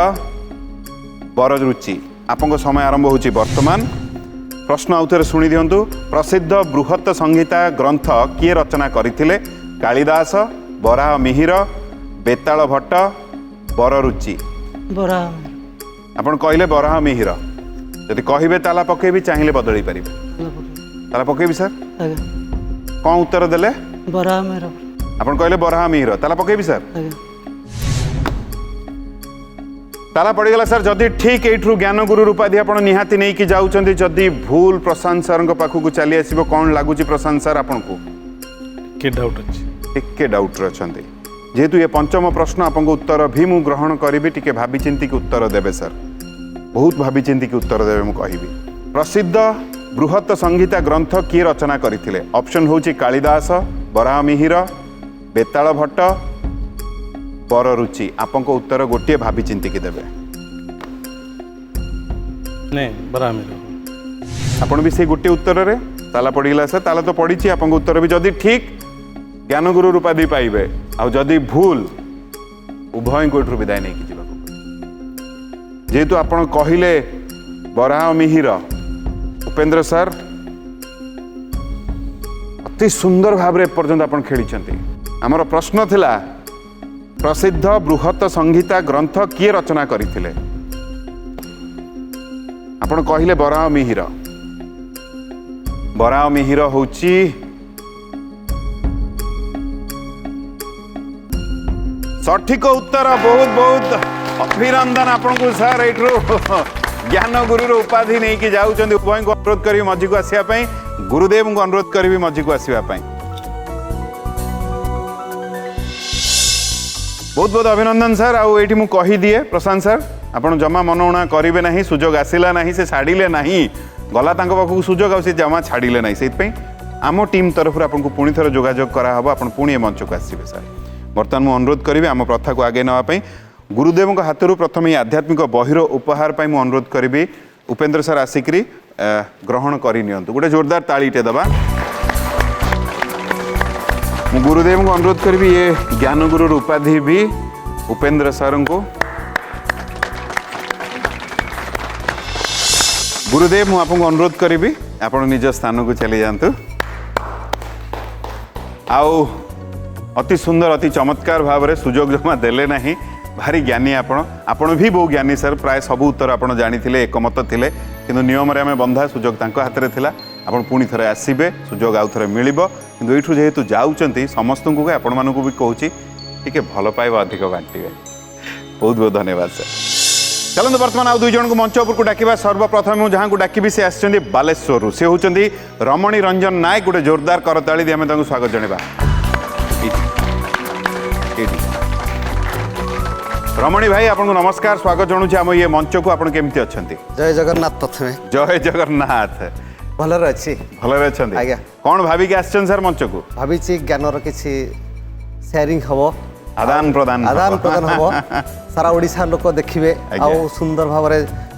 ବରରୁଚି। ଆପଣଙ୍କ ସମୟ ଆରମ୍ଭ ହେଉଛି ବର୍ତ୍ତମାନ। ପ୍ରଶ୍ନ ଆଉଥରେ ଶୁଣି ଦିଅନ୍ତୁ। ପ୍ରସିଦ୍ଧ ବୃହତ ସଂହିତା ଗ୍ରନ୍ଥ କିଏ ରଚନା କରିଥିଲେ? କାଳିଦାସ, ବରାହ ମିହିର, ବେତାଳ ଭଟ୍ଟ, ବରରୁଚି। ବରାହ। ଆପଣ କହିଲେ ବରାହ ମିହିର। ଯଦି କହିବେ ତାଲା ପକେଇବି, ଚାହିଁଲେ ବଦଳେଇ ପାରିବେ। ତାଲା ପକେଇବି ସାର୍? ଆଜ୍ଞା। କ'ଣ ଉତ୍ତର ଦେଲେ? ବରାହ ମିହିର। ଆପଣ କହିଲେ ବରାହ ମିହିର, ତାଲା ପକେଇବି ସାର୍? ଆଜ୍ଞା। ତାଲା ପଡ଼ିଗଲା ସାର୍। ଯଦି ଠିକ୍ ଏଇଠୁ ଜ୍ଞାନଗୁରୁ ଉପାଧି ଆପଣ ନିହାତି ନେଇକି ଯାଉଛନ୍ତି। ଯଦି ଭୁଲ, ପ୍ରଶାନ୍ତ ସାର୍ଙ୍କ ପାଖକୁ ଚାଲି ଆସିବ। କ'ଣ ଲାଗୁଛି ପ୍ରଶାନ୍ତ ସାର୍ ଆପଣଙ୍କୁ? ଟିକେ ଡାଉଟ୍ ଅଛି। ଟିକେ ଡାଉଟ୍ରେ ଅଛନ୍ତି। ଯେହେତୁ ଏ ପଞ୍ଚମ ପ୍ରଶ୍ନ, ଆପଣଙ୍କ ଉତ୍ତର ବି ମୁଁ ଗ୍ରହଣ କରିବି। ଟିକେ ଭାବିଚିନ୍ତିକି ଉତ୍ତର ଦେବେ ସାର୍, ବହୁତ ଭାବିଚିନ୍ତିକି ଉତ୍ତର ଦେବେ। ମୁଁ କହିବି, ପ୍ରସିଦ୍ଧ ବୃହତ ସଂହିତା ଗ୍ରନ୍ଥ କିଏ ରଚନା କରିଥିଲେ? ଅପସନ୍ ହେଉଛି କାଳିଦାସ, ବରାହ ମିହିର, ବେତାଳ ଭଟ୍ଟ, ବରରୁଚି। ଆପଣଙ୍କ ଉତ୍ତର ଗୋଟିଏ ଭାବିଚିନ୍ତିକି ଦେବେ। ନାଇଁ, ବରାହ ମିହିର। ଆପଣ ବି ସେଇ ଗୋଟିଏ ଉତ୍ତରରେ? ତାଲା ପଡ଼ିଗଲା ସାର୍। ତାଲା ତ ପଡ଼ିଛି। ଆପଣଙ୍କ ଉତ୍ତର ବି ଯଦି ଠିକ୍, ଜ୍ଞାନଗୁରୁ ଉପାଧି ପାଇବେ। ଆଉ ଯଦି ଭୁଲ, ଉଭୟଙ୍କୁ ଏଠାରୁ ବିଦାୟ ନେଇକି ଯିବାକୁ ପଡ଼ିବ। ଯେହେତୁ ଆପଣ କହିଲେ ବରାହ ମିହିର, ଉପେନ୍ଦ୍ର ସାର୍ ଅତି ସୁନ୍ଦର ଭାବରେ ଏପର୍ଯ୍ୟନ୍ତ ଆପଣ ଖେଳିଛନ୍ତି। ଆମର ପ୍ରଶ୍ନ ଥିଲା, ପ୍ରସିଦ୍ଧ ବୃହତ ସଂହିତା ଗ୍ରନ୍ଥ କିଏ ରଚନା କରିଥିଲେ? ଆପଣ କହିଲେ ବରାହ ମିହିର। ବରାହ ମିହିର ହେଉଛି ସଠିକ ଉତ୍ତର। ବହୁତ ବହୁତ ଅଭିନନ୍ଦନ ଆପଣଙ୍କୁ ସାର୍। ଏଇଠୁ ଜ୍ଞାନଗୁରୁର ଉପାଧି ନେଇକି ଯାଉଛନ୍ତି। ଉଭୟଙ୍କୁ ଅନୁରୋଧ କରିବି ମଝିକୁ ଆସିବା ପାଇଁ। ଗୁରୁଦେବଙ୍କୁ ଅନୁରୋଧ କରିବି ମଝିକୁ ଆସିବା ପାଇଁ। ବହୁତ ବହୁତ ଅଭିନନ୍ଦନ ସାର୍। ଆଉ ଏଇଠି ମୁଁ କହିଦିଏ ପ୍ରଶାନ୍ତ ସାର୍, ଆପଣ ଜମା ମନଉଣା କରିବେ ନାହିଁ। ସୁଯୋଗ ଆସିଲା ନାହିଁ, ସେ ଛାଡ଼ିଲେ ନାହିଁ। ଗଲା ତାଙ୍କ ପାଖକୁ ସୁଯୋଗ, ଆଉ ସେ ଜମା ଛାଡ଼ିଲେ ନାହିଁ। ସେଇଥିପାଇଁ ଆମ ଟିମ୍ ତରଫରୁ ଆପଣଙ୍କୁ ପୁଣି ଥରେ ଯୋଗାଯୋଗ କରାହେବ। ଆପଣ ପୁଣି ଏ ମଞ୍ଚକୁ ଆସିବେ ସାର୍। ବର୍ତ୍ତମାନ ମୁଁ ଅନୁରୋଧ କରିବି ଆମ ପ୍ରଥାକୁ ଆଗେଇ ନେବା ପାଇଁ। ଗୁରୁଦେବଙ୍କ ହାତରୁ ପ୍ରଥମେ ଏହି ଆଧ୍ୟାତ୍ମିକ ବହିର ଉପହାର ପାଇଁ ମୁଁ ଅନୁରୋଧ କରିବି ଉପେନ୍ଦ୍ର ସାର୍ ଆସିକରି ଗ୍ରହଣ କରିନିଅନ୍ତୁ। ଗୋଟେ ଜୋରଦାର ତାଳିଟେ ଦେବା। ମୁଁ ଗୁରୁଦେବଙ୍କୁ ଅନୁରୋଧ କରିବି ଏ ଜ୍ଞାନଗୁରୁର ଉପାଧି ବି ଉପେନ୍ଦ୍ର ସାର୍ଙ୍କୁ। ଗୁରୁଦେବ, ମୁଁ ଆପଣଙ୍କୁ ଅନୁରୋଧ କରିବି ଆପଣ ନିଜ ସ୍ଥାନକୁ ଚାଲି ଯାଆନ୍ତୁ। ଆଉ ଅତି ସୁନ୍ଦର, ଅତି ଚମତ୍କାର ଭାବରେ ସୁଯୋଗ ଜମା ଦେଲେ ନାହିଁ। ଭାରି ଜ୍ଞାନୀ ଆପଣ। ଆପଣ ବି ବହୁ ଜ୍ଞାନୀ ସାର୍। ପ୍ରାୟ ସବୁ ଉତ୍ତର ଆପଣ ଜାଣିଥିଲେ, ଏକମତ ଥିଲେ। କିନ୍ତୁ ନିୟମରେ ଆମେ ବନ୍ଧା, ସୁଯୋଗ ତାଙ୍କ ହାତରେ ଥିଲା। ଆପଣ ପୁଣି ଥରେ ଆସିବେ, ସୁଯୋଗ ଆଉ ଥରେ ମିଳିବ। କିନ୍ତୁ ଏଇଠୁ ଯେହେତୁ ଯାଉଛନ୍ତି, ସମସ୍ତଙ୍କୁ ଆପଣମାନଙ୍କୁ ବି କହୁଛି, टिके भल पाइबा अधिक बांटे बहुत बहुत धन्यवाद सर चलते बर्तमान आउ दुई जन को मंच उपरको डाकिबा सर्वप्रथम जहाँ को डाकिबी से आछिचंदी बालेश्वर से होचंदी रमणी रंजन नायक गोटे जोरदार करताली आम तांको स्वागत जणेबा रमणी भाई आपको नमस्कार स्वागत जनाऊँ आम ये मंच को आप केमती अच्छा जय जगन्नाथ प्रथमे जय जगन्नाथ भलरे अच्छी भलरे अच्छा आज्ञा कौन भाविक आछन सर मंच को भावी ज्ञानर किसी शेयरिंग हम आदान प्रदान हम सारा ओडिशा लोक देखिए आज्ञा। आउ सुंदर भाव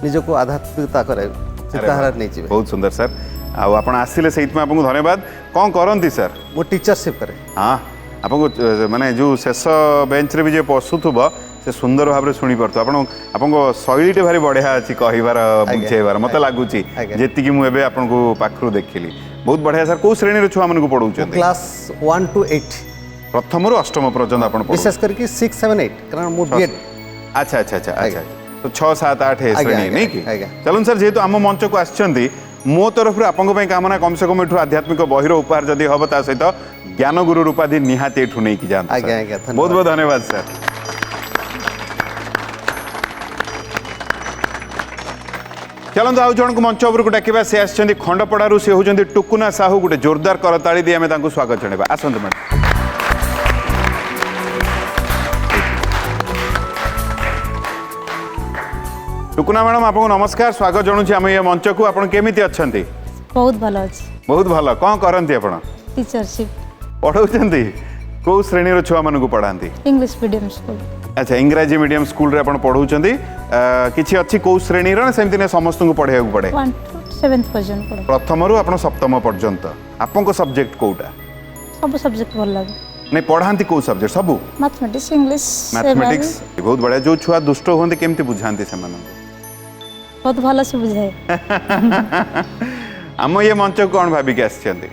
निजक आध्यात्मिकता करे चिंताधारा नहीं जीवे बहुत सुंदर सर आप आसिले से आपको धन्यवाद कौन करती सर मो टीचरशिप करे हाँ आपको माने जो शेष बेंच रे भी जे पशुथुब से सुंदर भाव शुणी पार्थ आपको शैलीटे भारी बढ़िया अच्छी कहबार बुझेबार मत लगुच जी मुझे आपको पाखु देखिली बहुत बढ़िया सर कौ श्रेणी छुआ मान पढ़ाऊँ क्लास 1 to 8 प्रथम रु अष्टम पर्यंत आप विशेष करके 6 7 8 कारण मो बीएड अच्छा अच्छा अच्छा अच्छा तो 6 7 8 श्रेणी नहीं कि आज्ञा। चलो सर जेहेतु आम मंच को आसछंती मो तरफ आपंक कामना कम से कम एठू आध्यात्मिक बहिर उपहार जदि हम ता सहित ज्ञान गुरु उपाधि निहाती एठू नहीं कि जान आज्ञा, आज्ञा, धन्यवाद। बहुत बहुत धन्यवाद सर चलते आउ जन को मंच उपरको डाकिबा से आछंती खंडपड़ारू से होचंती टुकुना साहू गोटे जोरदार करताली दी आमे तांको स्वागत जणेबा आसंतु मैडम टुकुना मैडम आपको नमस्कार स्वागत जनाऊँ आम ये मंच को आप केमी अच्छा बहुत भल अच्छी बहुत भल कौन करती आप टीचरशिप पढ़ाऊँ कौ श्रेणी छुआ मान पढ़ाती इंग्लिश मीडियम स्कूल अच्छा इंग्राजी मीडियम स्कूल रे आपण पढ़ाऊँ किसी अच्छी कौ श्रेणी सेमती नहीं समस्त को पढ़ाई पड़े 1 to 7th पर्यंत पढ़े प्रथम रु आप सप्तम पर्यंत आपको सब्जेक्ट कौटा सब सब्जेक्ट भल लगे नहीं पढ़ाती कौ सब्जेक्ट सबू मैथमेटिक्स इंग्लिश मैथमेटिक्स बहुत बढ़िया जो छुआ दुष्ट होते केमती बुझाती से बहुत भल से बुझाए आम ये मंच को कौन भाविक आसछंती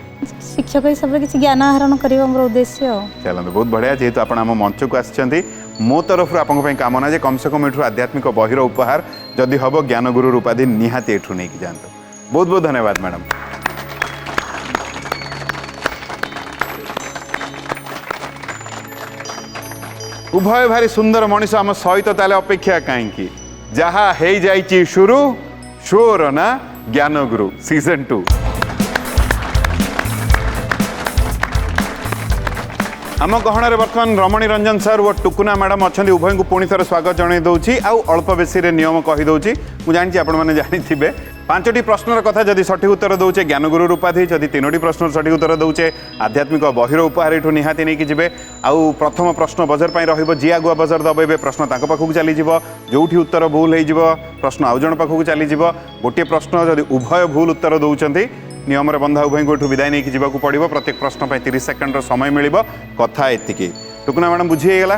शिक्षक हिसाब से किसी ज्ञान आहरण करवा मोर उद्देश्य चलते बहुत बढ़िया जेहेतु आप आम मंच को आसछंती मो तरफ आपंक कामना जे कम से कम एठू आध्यात्मिक बहिर उपहार जदि हम ज्ञान गुरु उपाधि निहाती एठू नहीं कि जाते बहुत बहुत धन्यवाद मैडम उभय भारी सुंदर मनीष आम सहित ताले अपेक्षा कहीं जहा है जाइची शुरू शोर ना ज्ञान गुरु सीजन 2 आम गहणार बर्तमान रमणी रंजन सर और टुकुना मैडम अच्छा उभय को पुणी थर स्वागत जन दूसरी आउ अल्प बेसी नियम कहीदे मुझे जानी आपने जानी 5टी प्रश्नर कथा जदि सठिक उत्तर दौचे ज्ञान गुरु उपाधि जदि 3टी प्रश्न सठिक उत्तर दौचे आध्यात्मिक बहिर उपहार एठू निहाती नहीं कि आउ प्रथम प्रश्न बजर पर रही आगुआ बजर दबे प्रश्न ताक पाखक चली जो उत्तर भूल हो प्रश्न आउ जन पाखक चली गोटे प्रश्न जदि उभय भूल उत्तर दौरान नियम बंधा उभय को विदाय नहीं जावाक पड़ो प्रत्येक प्रश्न पर 30 सेकंड समय मिल कथा एति टुकुना मैडम बुझीगला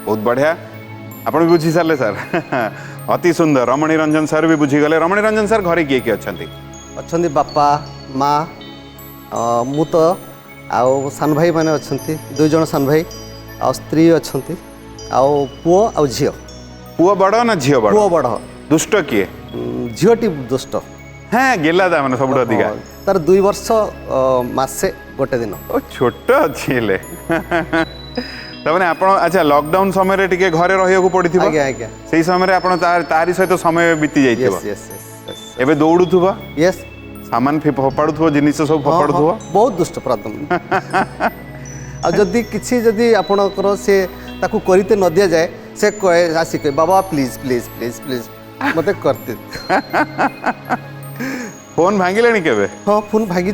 बहुत बढ़िया आप भी बुझी सारे सर अति सुंदर रमणी रंजन सर भी बुझीगले रमणी रंजन सर घरे किए किए अच्छा बापा माँ मु तो आउ सान भाई मैंने अच्छा 2 जन सान भाई आ स्त्री अच्छा आउ पुओ आउ झील पुओ बड़ ना झील बड़ पुओ बड़ दुष्ट किए झीलटी दुष्ट हाँ गेला था मैंने सब अधिका तार 2 वर्ष मासे गोटे दिन छोट अच्छी तमें आप अच्छा लॉकडाउन समय टिके घरे रही पड़ी आज्ञा आज्ञा से समय आप तारी सहित समय बीती यस जाइए यस यस एबे दौड़ुथुब यस सामान फोपाड़ुथुब जिनिस सब फोपाड़ुथुब बहुत दुष्ट प्रथम आ जदि किसी जदि आपणकर से ताकू करते न दिया जाए से कहे आसी कहे बाबा प्लीज प्लीज प्लीज प्लीज मते करते फोन भांगिले केबे हाँ फोन भागी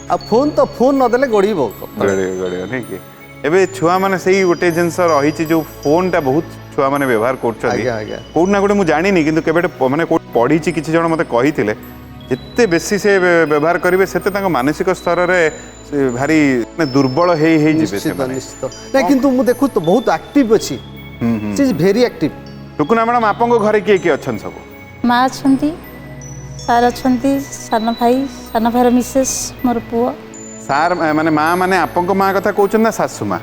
आ फोन तो फोन नदेले गड़ब गड़ियो नहीं कि एबे छुआ माने सही गोटे जिनस रही जो फोन टा बहुत छुआ माने व्यवहार कर आज्ञा आज्ञा कोड ना गोटे मुझे जानी किंतु केबे माने पढ़ी किसी जन मते कहिथिले जिते बेसी से व्यवहार करेंगे से मानसिक स्तर में भारी दुर्बल हे निश्चित निश्चित नहीं किंतु मु देखु तो बहुत एक्टिव अछि शी इज वेरी एक्टिव टुकुना मैडम आपंको घरे किए किए अच्छा सब माँ अच्छा सार अच्छा सान भाई मिसेस मोर पुओ सार माने माँ माने आपंको माँ कथा कहउछन ना सासु माँ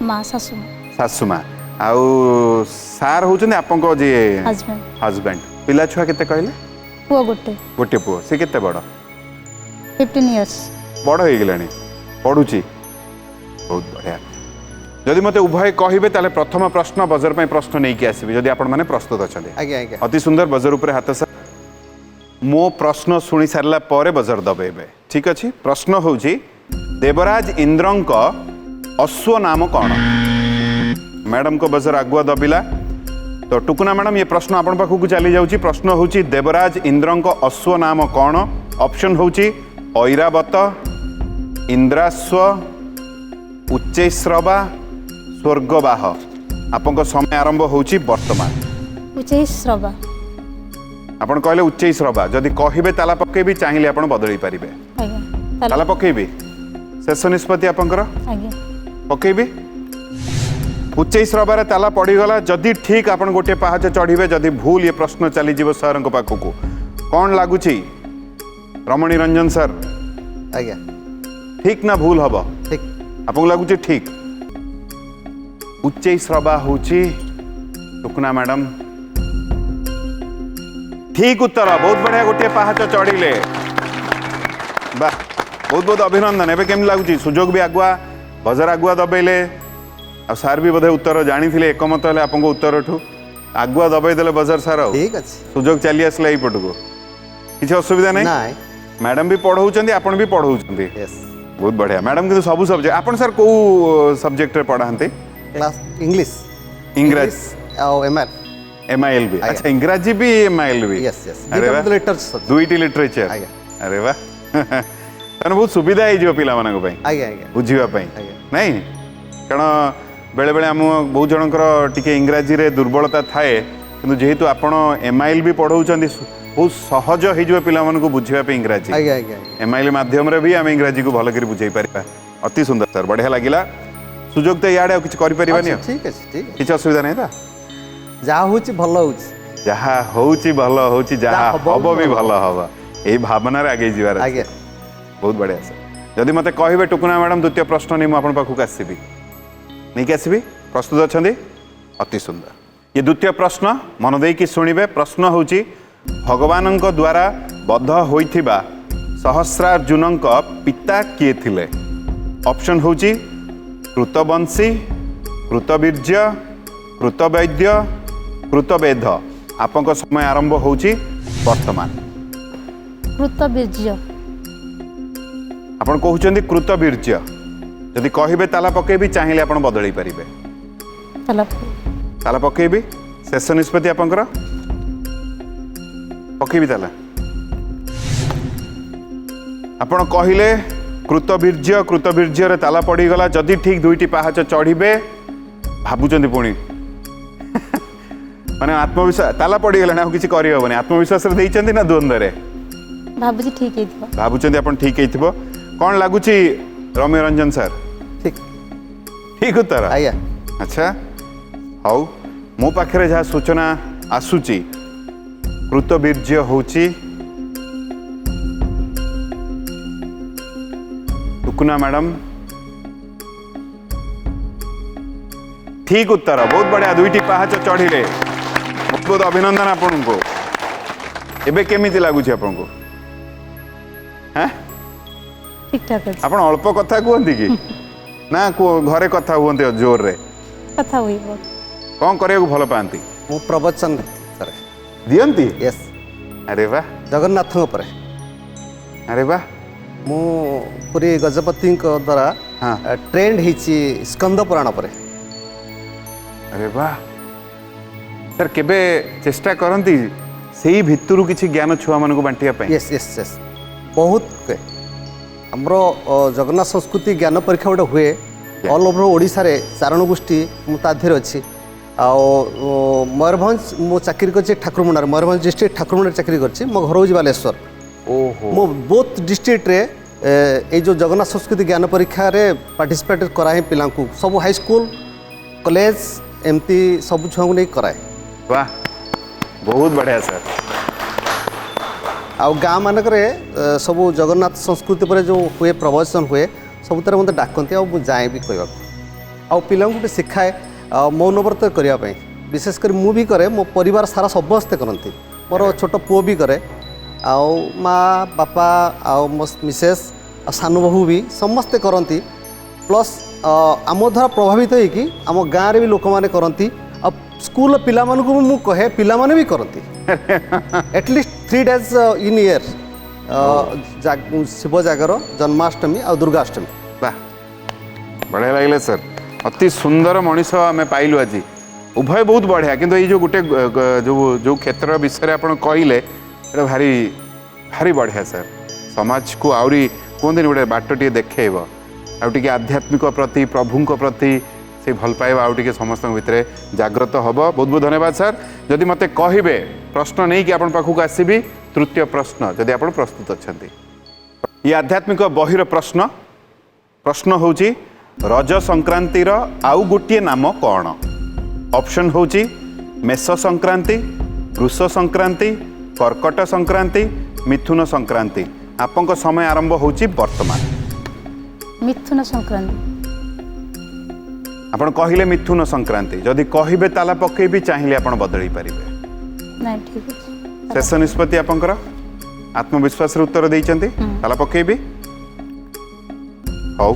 माँ सासू माँ आउ सार होउछन आपंको जे हस्बैंड हस्बैंड पिला छुआ केते कहले पुओ गोटे गोटे पुओ से केते बड़ 15 इयर्स बड़ हो गलानी पढ़ुची बहुत बढ़िया जदि मते उभय कहिबे ताले प्रथम प्रश्न बजर पे प्रश्न नहीं के आसीबे जदि आपण माने प्रस्तुत अछले आज्ञा आज्ञा अति सुंदर बजर ऊपर हाथ सर मो प्रश्न शुणी सारला परे बजर दबेबे ठीक अछि प्रश्न होउची देवराज इंद्रंक अश्व नाम कौन मैडम को बजर आगुआ दबिला तो टुकुना मैडम ये प्रश्न आपण पाखु चली जाउची प्रश्न होउची देवराज इंद्रंक अश्व नाम कौन ऑप्शन होउची ऐरावत इंद्राश्व उच्चैश्रवा स्वर्गवाह आपन समय आरंभ होउची वर्तमान उच्चैश्रवा आपण कहले उच्चैश्रवा जदि कहिबे ताला पकेबी चाहिए आपण बदली पारिबे आज्ञा ताला पकेबी शेष निष्पत्ति आपनकर आज्ञा पकेबी उच्चैश्रवार ताला पड़गला जदि ठीक आपण गोटे पाहाच चढ़े जदि भूल ये प्रश्न चली जीव सर पाखक कौन लगुच रमणी रंजन सर आज्ञा ठीक ना भूल हम ठीक आपको लगुच ठीक उच्चैश्रवा होची टुकना मैडम ठीक उत्तर बहुत बढ़िया गोटे पाहाच चढ़िले बा बहुत बहुत अभिनंदन एबे केम लगुच सुजोग भी आगुआ बजर आगुआ दबेले आ सार भी बोधे उत्तर जानी एकमत हेले आपको उत्तर ठू आगुआ दबाई देले बजर सार ठीक अच्छे सुजोग चली आसला यही पटको किसी असुविधा नहीं नाइ मैडम भी पढ़ाऊँ आपण भी पढ़ाऊँ यस बहुत बढ़िया मैडम किंतु सब सब्जेक्ट आपण सर को सब्जेक्ट रे पढ़ाते क्लास इंग्लिश इंग्राजी और एमएल MIL भी अच्छा इंग्राजी भी MIL भी यस यस अरे वाह लिटरेचर दुईटी लिटरेचर आज्ञा अरे वाह ताने बहुत सुविधा हो पिला मानक पई आज्ञा आज्ञा बुझिबा पई नहीं कारण बेले बेले आम बहुत जनकर टिके इंग्राजी रे दुर्बलता थाए किंतु जेहेतु आपण MIL भी पढ़ाउछंदी बहुत सहज हो पिला मानक बुझिबा पे इंग्राजी आज्ञा आज्ञा MIL माध्यम रे भी आम इंग्राजी को भल कर बुझाई पारिबा अति सुंदर सर बढ़िया लागिला सुजोग तो याडे किछ करि परिबानी ठीक अच्छे ठीक किछ असुविधा नहीं था जहाँ होची भल होची जहाँ होची भल होची जहाँ हब भी भल हब यही भावना रे आगे जीवार आज्ञा बहुत बढ़िया सर जदि मते कहबे टुकुना मैडम द्वितीय प्रश्न नहीं मुझे पाखक आसबि नहीं कि आसबि प्रस्तुत अच्छा अति सुंदर ये द्वितीय प्रश्न मन देकी शुणिबे प्रश्न होची भगवान द्वारा बद्ध होइथिबा सहस्रार्जुन पिता किए थिले ऑप्शन होची कृतवंशी कृतवीर्य कृतवैद्य कृतवेद आपन समय आरंभ होची वर्तमान कृतबीर्य आपण कहउचंदी कृतवीर्य जदि कहिबे ताला पकेबी चाहिए आपण बदली पारिबे तलब ताला पकेबी शेष निष्पत्ति आपनकर पकेबी ताला आपण कहिले कृतवीर्य रे ताला पड़ी गला जदि ठीक दुईटी पाहाच चढ़िबे भाबुचंदी पुणी माने आत्मविश्वास ताला पड़ी गला ना किछि करि होबनी आत्मविश्वास रे देइचंदी ना द्वंद्व रे भाबुजी ठीक हेतिबा भाबुचंदी आपण ठीक हेतिबो कोन लागुची रम्य रंजन सर ठीक ठीक उत्तर आज्ञा अच्छा हाउ मो पाखरे जहाँ सूचना आसुची कृतवीर्य होची टुकुना मैडम ठीक उत्तर बहुत बढ़िया दुईटी पाहाच चढ़िले बहुत बहुत अभिनंदन आपन को एबे केमिति लागुची आपन को हैं ठीक ठाक अछि आपण अल्प कथा कहते कि ना घरे कथा हुए जोर रे कथा होइबो कौन करे भल पाती मु प्रवचन करे दियंती यस अरे वाह जगन्नाथ परे अरे वाह मु पुरी गजपति द्वारा हाँ ट्रेंड हिची स्कंद पुराण परे अरे वाह सर केबे चेष्टा करती से भितरु किछि ज्ञान छुआ मानक बांटिया पई यस यस यस बहुत हमरो जगन्नाथ संस्कृति ज्ञान परीक्षा गोटे हुए ऑल ओवर ओडिशा रे चारण गोष्ठी मु ताधीर अछि आओ मयूरभंज मु चाकरी करछि ठाकुरमुंडा मयूरभंज डिस्ट्रिक्ट ठाकुरमुंडा चाकरी करछि मो घर होजी बालेश्वर ओहो मो बोथ डिस्ट्रिक्ट रे ए जो जगन्नाथ संस्कृति ज्ञान परीक्षा रे पार्टिसिपेट कराए पिला को सब हाई स्कूल कॉलेज एमती सब छुआ को नहीं कराए वाह बहुत बढ़िया सर आ गाँ मानक सब जगन्नाथ संस्कृति पर जो हुए प्रवचन हुए सब तरह मत डाकती आ जाए भी कहवा आ पिला गोटे शिखाए मौनव्रत करने विशेषकर मु भी करे मो परिवार सारा समस्ते करती मोर छोट पुओ भी करे आओ माँ बापा आओ मो मिसेस आ सान बहू भी समस्ते करती प्लस आम द्वारा प्रभावित होइकी आम गाँव रे भी लोक मैंने करती स्कूल पिला मु कहे पिला माने भी करती एटलिस्ट 3 days इन ईयर शिव जागर जन्माष्टमी और दुर्गाष्टमी। वाह बढ़िया लगे सर अति सुंदर मनीष आम पाइलु आज उभय बहुत बढ़िया किंतु ये जो गोटे जो क्षेत्र विषय आप कहले भारी भारी बढ़िया सर समाज को आहरी कहते गोटे बाट टे देखेब आउटे आध्यात्मिक प्रति प्रभु प्रति से भल पाइबा आउटे समस्त भितर जागृत हम बहुत बहुत धन्यवाद सर जदि मते कहिबे प्रश्न नहीं कि आपण पाखक आसबि तृतीय प्रश्न जदि आपण प्रस्तुत अच्छा ये आध्यात्मिक बहिर प्रश्न प्रश्न होची रज संक्रांतिर आउ गोटे नाम कौन ऑप्शन होची मेष संक्रांति वृष संक्रांति कर्कट संक्रांति मिथुन संक्रांति आपंक समय आरंभ होची वर्तमान मिथुन संक्रांति आपण कहिले मिथुन संक्रांति जदि कहिबे ताला पकेबी चाहिए आपण बदली पारिबे नहीं ठीक है शेष निष्पत्ति आपंकर आत्मविश्वास उत्तर देइचंती ताला पकेबी हौ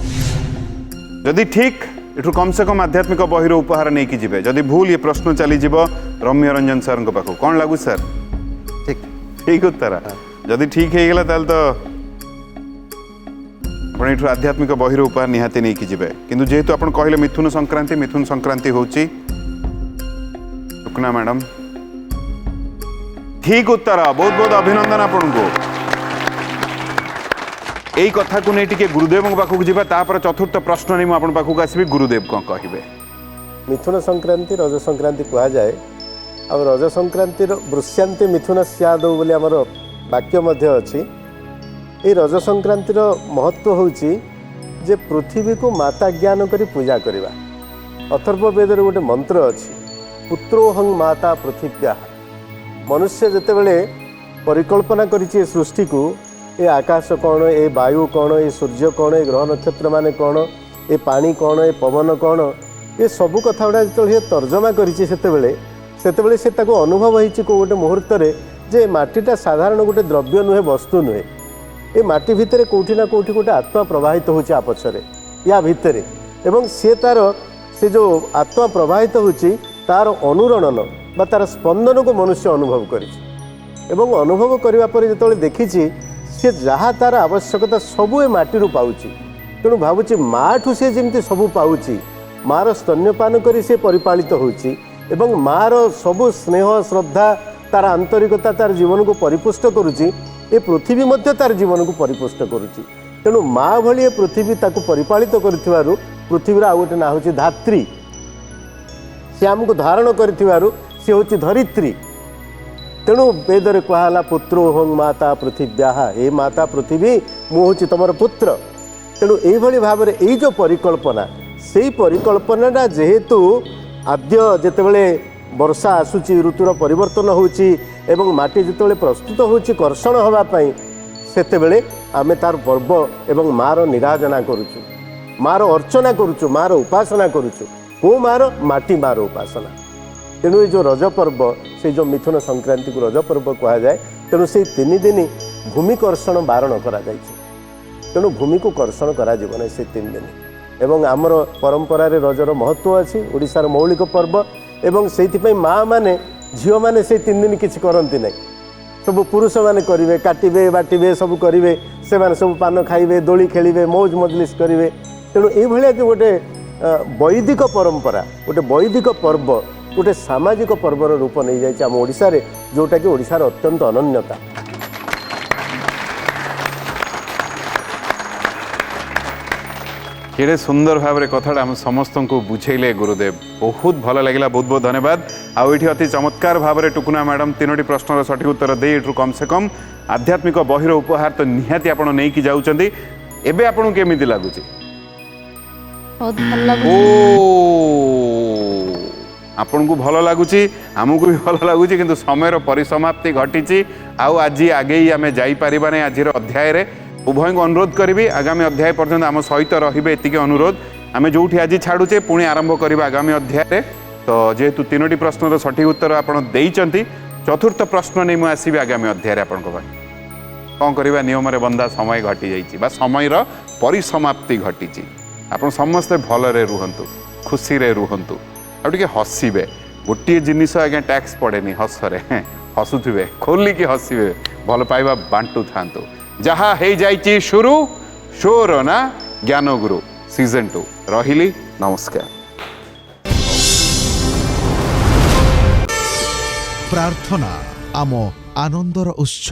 जदि ठीक एठू कम से कम आध्यात्मिक बहिर उपहार नहीं कि जिबे जदि भूल ये प्रश्न चली जीवो रम्य रंजन सर को पाखो कौन लागू सर ठीक ठीक उत्तर जदि ठीक है गला ताल तो आपण एठू आध्यात्मिक बहिर उपहार निहाती नहीं कि जिबे किंतु जेहेतु आपण कहले मिथुन संक्रांति होची टुकना मैडम ठीक उत्तर बहुत बहुत अभिनंदन आपन को यही कथा को नहीं टिके गुरुदेव पाखक जावा तापर चतुर्थ प्रश्न नहीं मुझे पाखक आसबि गुरुदेव कौन कहे मिथुन संक्रांति रज संक्रांति कह जाए और रज संक्रांति वृष्यांति मिथुन सदौ बोली आमर वाक्य मध्य अच्छी ये रज संक्रांतिर महत्व होची जे पृथ्वी को माता ज्ञान करी पूजा करवा अथर्व वेद गोटे मंत्र अच्छी पुत्रोहं माता पृथिव्या मनुष्य जितेबले परिकल्पना करिछि सृष्टि को ये आकाश कौन ये वायु कौन ये सूर्य कौन ये ग्रह नक्षत्र माने कौन ये पानी कौन ये पवन कौन ये सबू कथा गुड़ा जो तर्जमा करिछि सेतेबेले से ताको अनुभव होइछि को गोटे मुहूर्त जे माटीटा साधारण गोटे द्रव्य नुहे वस्तु नुहे ये माटी भितर कोठी ना कोठी गोटे आत्मा प्रवाहित होछि आपछरे या भितर एवं से तार से जो आत्मा प्रवाहित होछि तार अनुरणन बा तार स्पंदन को मनुष्य अनुभव करिछि एवं अनुभव करिवा पर जेतोले देखिछि से जहाँ तार आवश्यकता सबू ए माटी पाऊँच तेणु भावुँ माँ ठू सी जमी सबू पाऊँच मार स्तन्यपान करी से परिपालित होची एवं मार सबू स्नेह श्रद्धा तार आंतरिकता तार जीवन को परिपुष्ट करुच्ची ए पृथ्वी मध्य तार जीवन को परिपुष्ट करुच्ची तेणु माँ भली ए पृथ्वी ताको परिपालित करिथिबारु पृथ्वीर आ गोटे ना होची धात्री से आमको धारण करिथिबारु से होची धरित्री तेणु वेदरे कहला पुत्रोहं माता पृथिव्या हे माता पृथ्वी मु हूँ तुम पुत्र तेणु यही भाव में यही जो परिकल्पना से परिकल्पना जेहेतु आद्य जितेबले वर्षा आसूची ऋतुर परिवर्तन होची एवं माटी जितेबले प्रस्तुत होची कर्षण होगापाई सेतेबेले आमे तार पर्व एवं मार निराजना करुचु मार अर्चना करुचु मार उपासना करुचु को मार माटी मार उपासना तेणु ये जो रज पर्व से जो मिथुन संक्रांति को रज पर्व कह जाए तेणु से 3 दिन भूमि कर्षण बारण करा तेणु भूमि को कर्षण करा नहीं से 3 दिन एवं आमर परंपरा रे रजर महत्व अच्छी ओडिशार मौलिक पर्व एवं से माँ मैंने झील मैंने से 3 दिन किसी करती ना सब पुरुष मैंने करेंगे काटे बाटे सब करेंगे से सब पान खाइबे दोली खेलिए मौज मजलिस करेंगे तेणु ये जो गोटे वैदिक परंपरा गोटे वैदिक पर्व गोटे सामाजिक पर्वर रूप नहीं जाए आम ओडिशा रे जोटा कि ओडिशार अत्यंत अनन्यता केड़े सुंदर भाव में कथा आम समस्त को बुझेले गुरुदेव बहुत भल लगे बहुत बहुत धन्यवाद आउठी अति चमत्कार भाव में टुकुना मैडम 3टी प्रश्नर सठिक उत्तर दे कम से कम आध्यात्मिक बहिर उपहार तो निहाती आप नहीं जाऊँगी एबे आपन केमिति लगुच बहुत भल लागु आपन को भल लगुच आमको भी भल लगुच किंतु समय परिसमाप्ति घटी आउ आज आगे ही आम जापर ना आज अध्याय रे उभय को अनुरोध करी आगामी अध्याय पर्यंत आम सहित रे एति अनुरोध आम जो आज छाड़ुचे पुणी आरंभ करवा आगामी अध्याय रे तो जेहेतु 3टी प्रश्नर सठिक उत्तर आपड़ देइचंती चतुर्थ प्रश्न नहीं मुझे आसबि आगामी अध्याय रे आपन कौन करवा नियम रे बंदा समय घटी जाइए समय परिसमाप्ति घटी ଆପଣ ସମସ୍ତେ ଭଲରେ ରୁହନ୍ତୁ, ଖୁସିରେ ରୁହନ୍ତୁ, ଆଉ ଟିକେ ହସିବେ। ଗୋଟିଏ ଜିନିଷ ଆଜ୍ଞା ଟ୍ୟାକ୍ସ ପଡ଼େନି ହସରେ, ହସୁଥିବେ, ଖୋଲିକି ହସିବେ, ଭଲ ପାଇବା ବାଣ୍ଟୁଥାନ୍ତୁ। ଯାହା ହେଇଯାଇଛି शुरू शोर ना ज्ञानगुरु सीजन 2 रहिली नमस्कार। प्रार्थना आम आनंदर उत्स।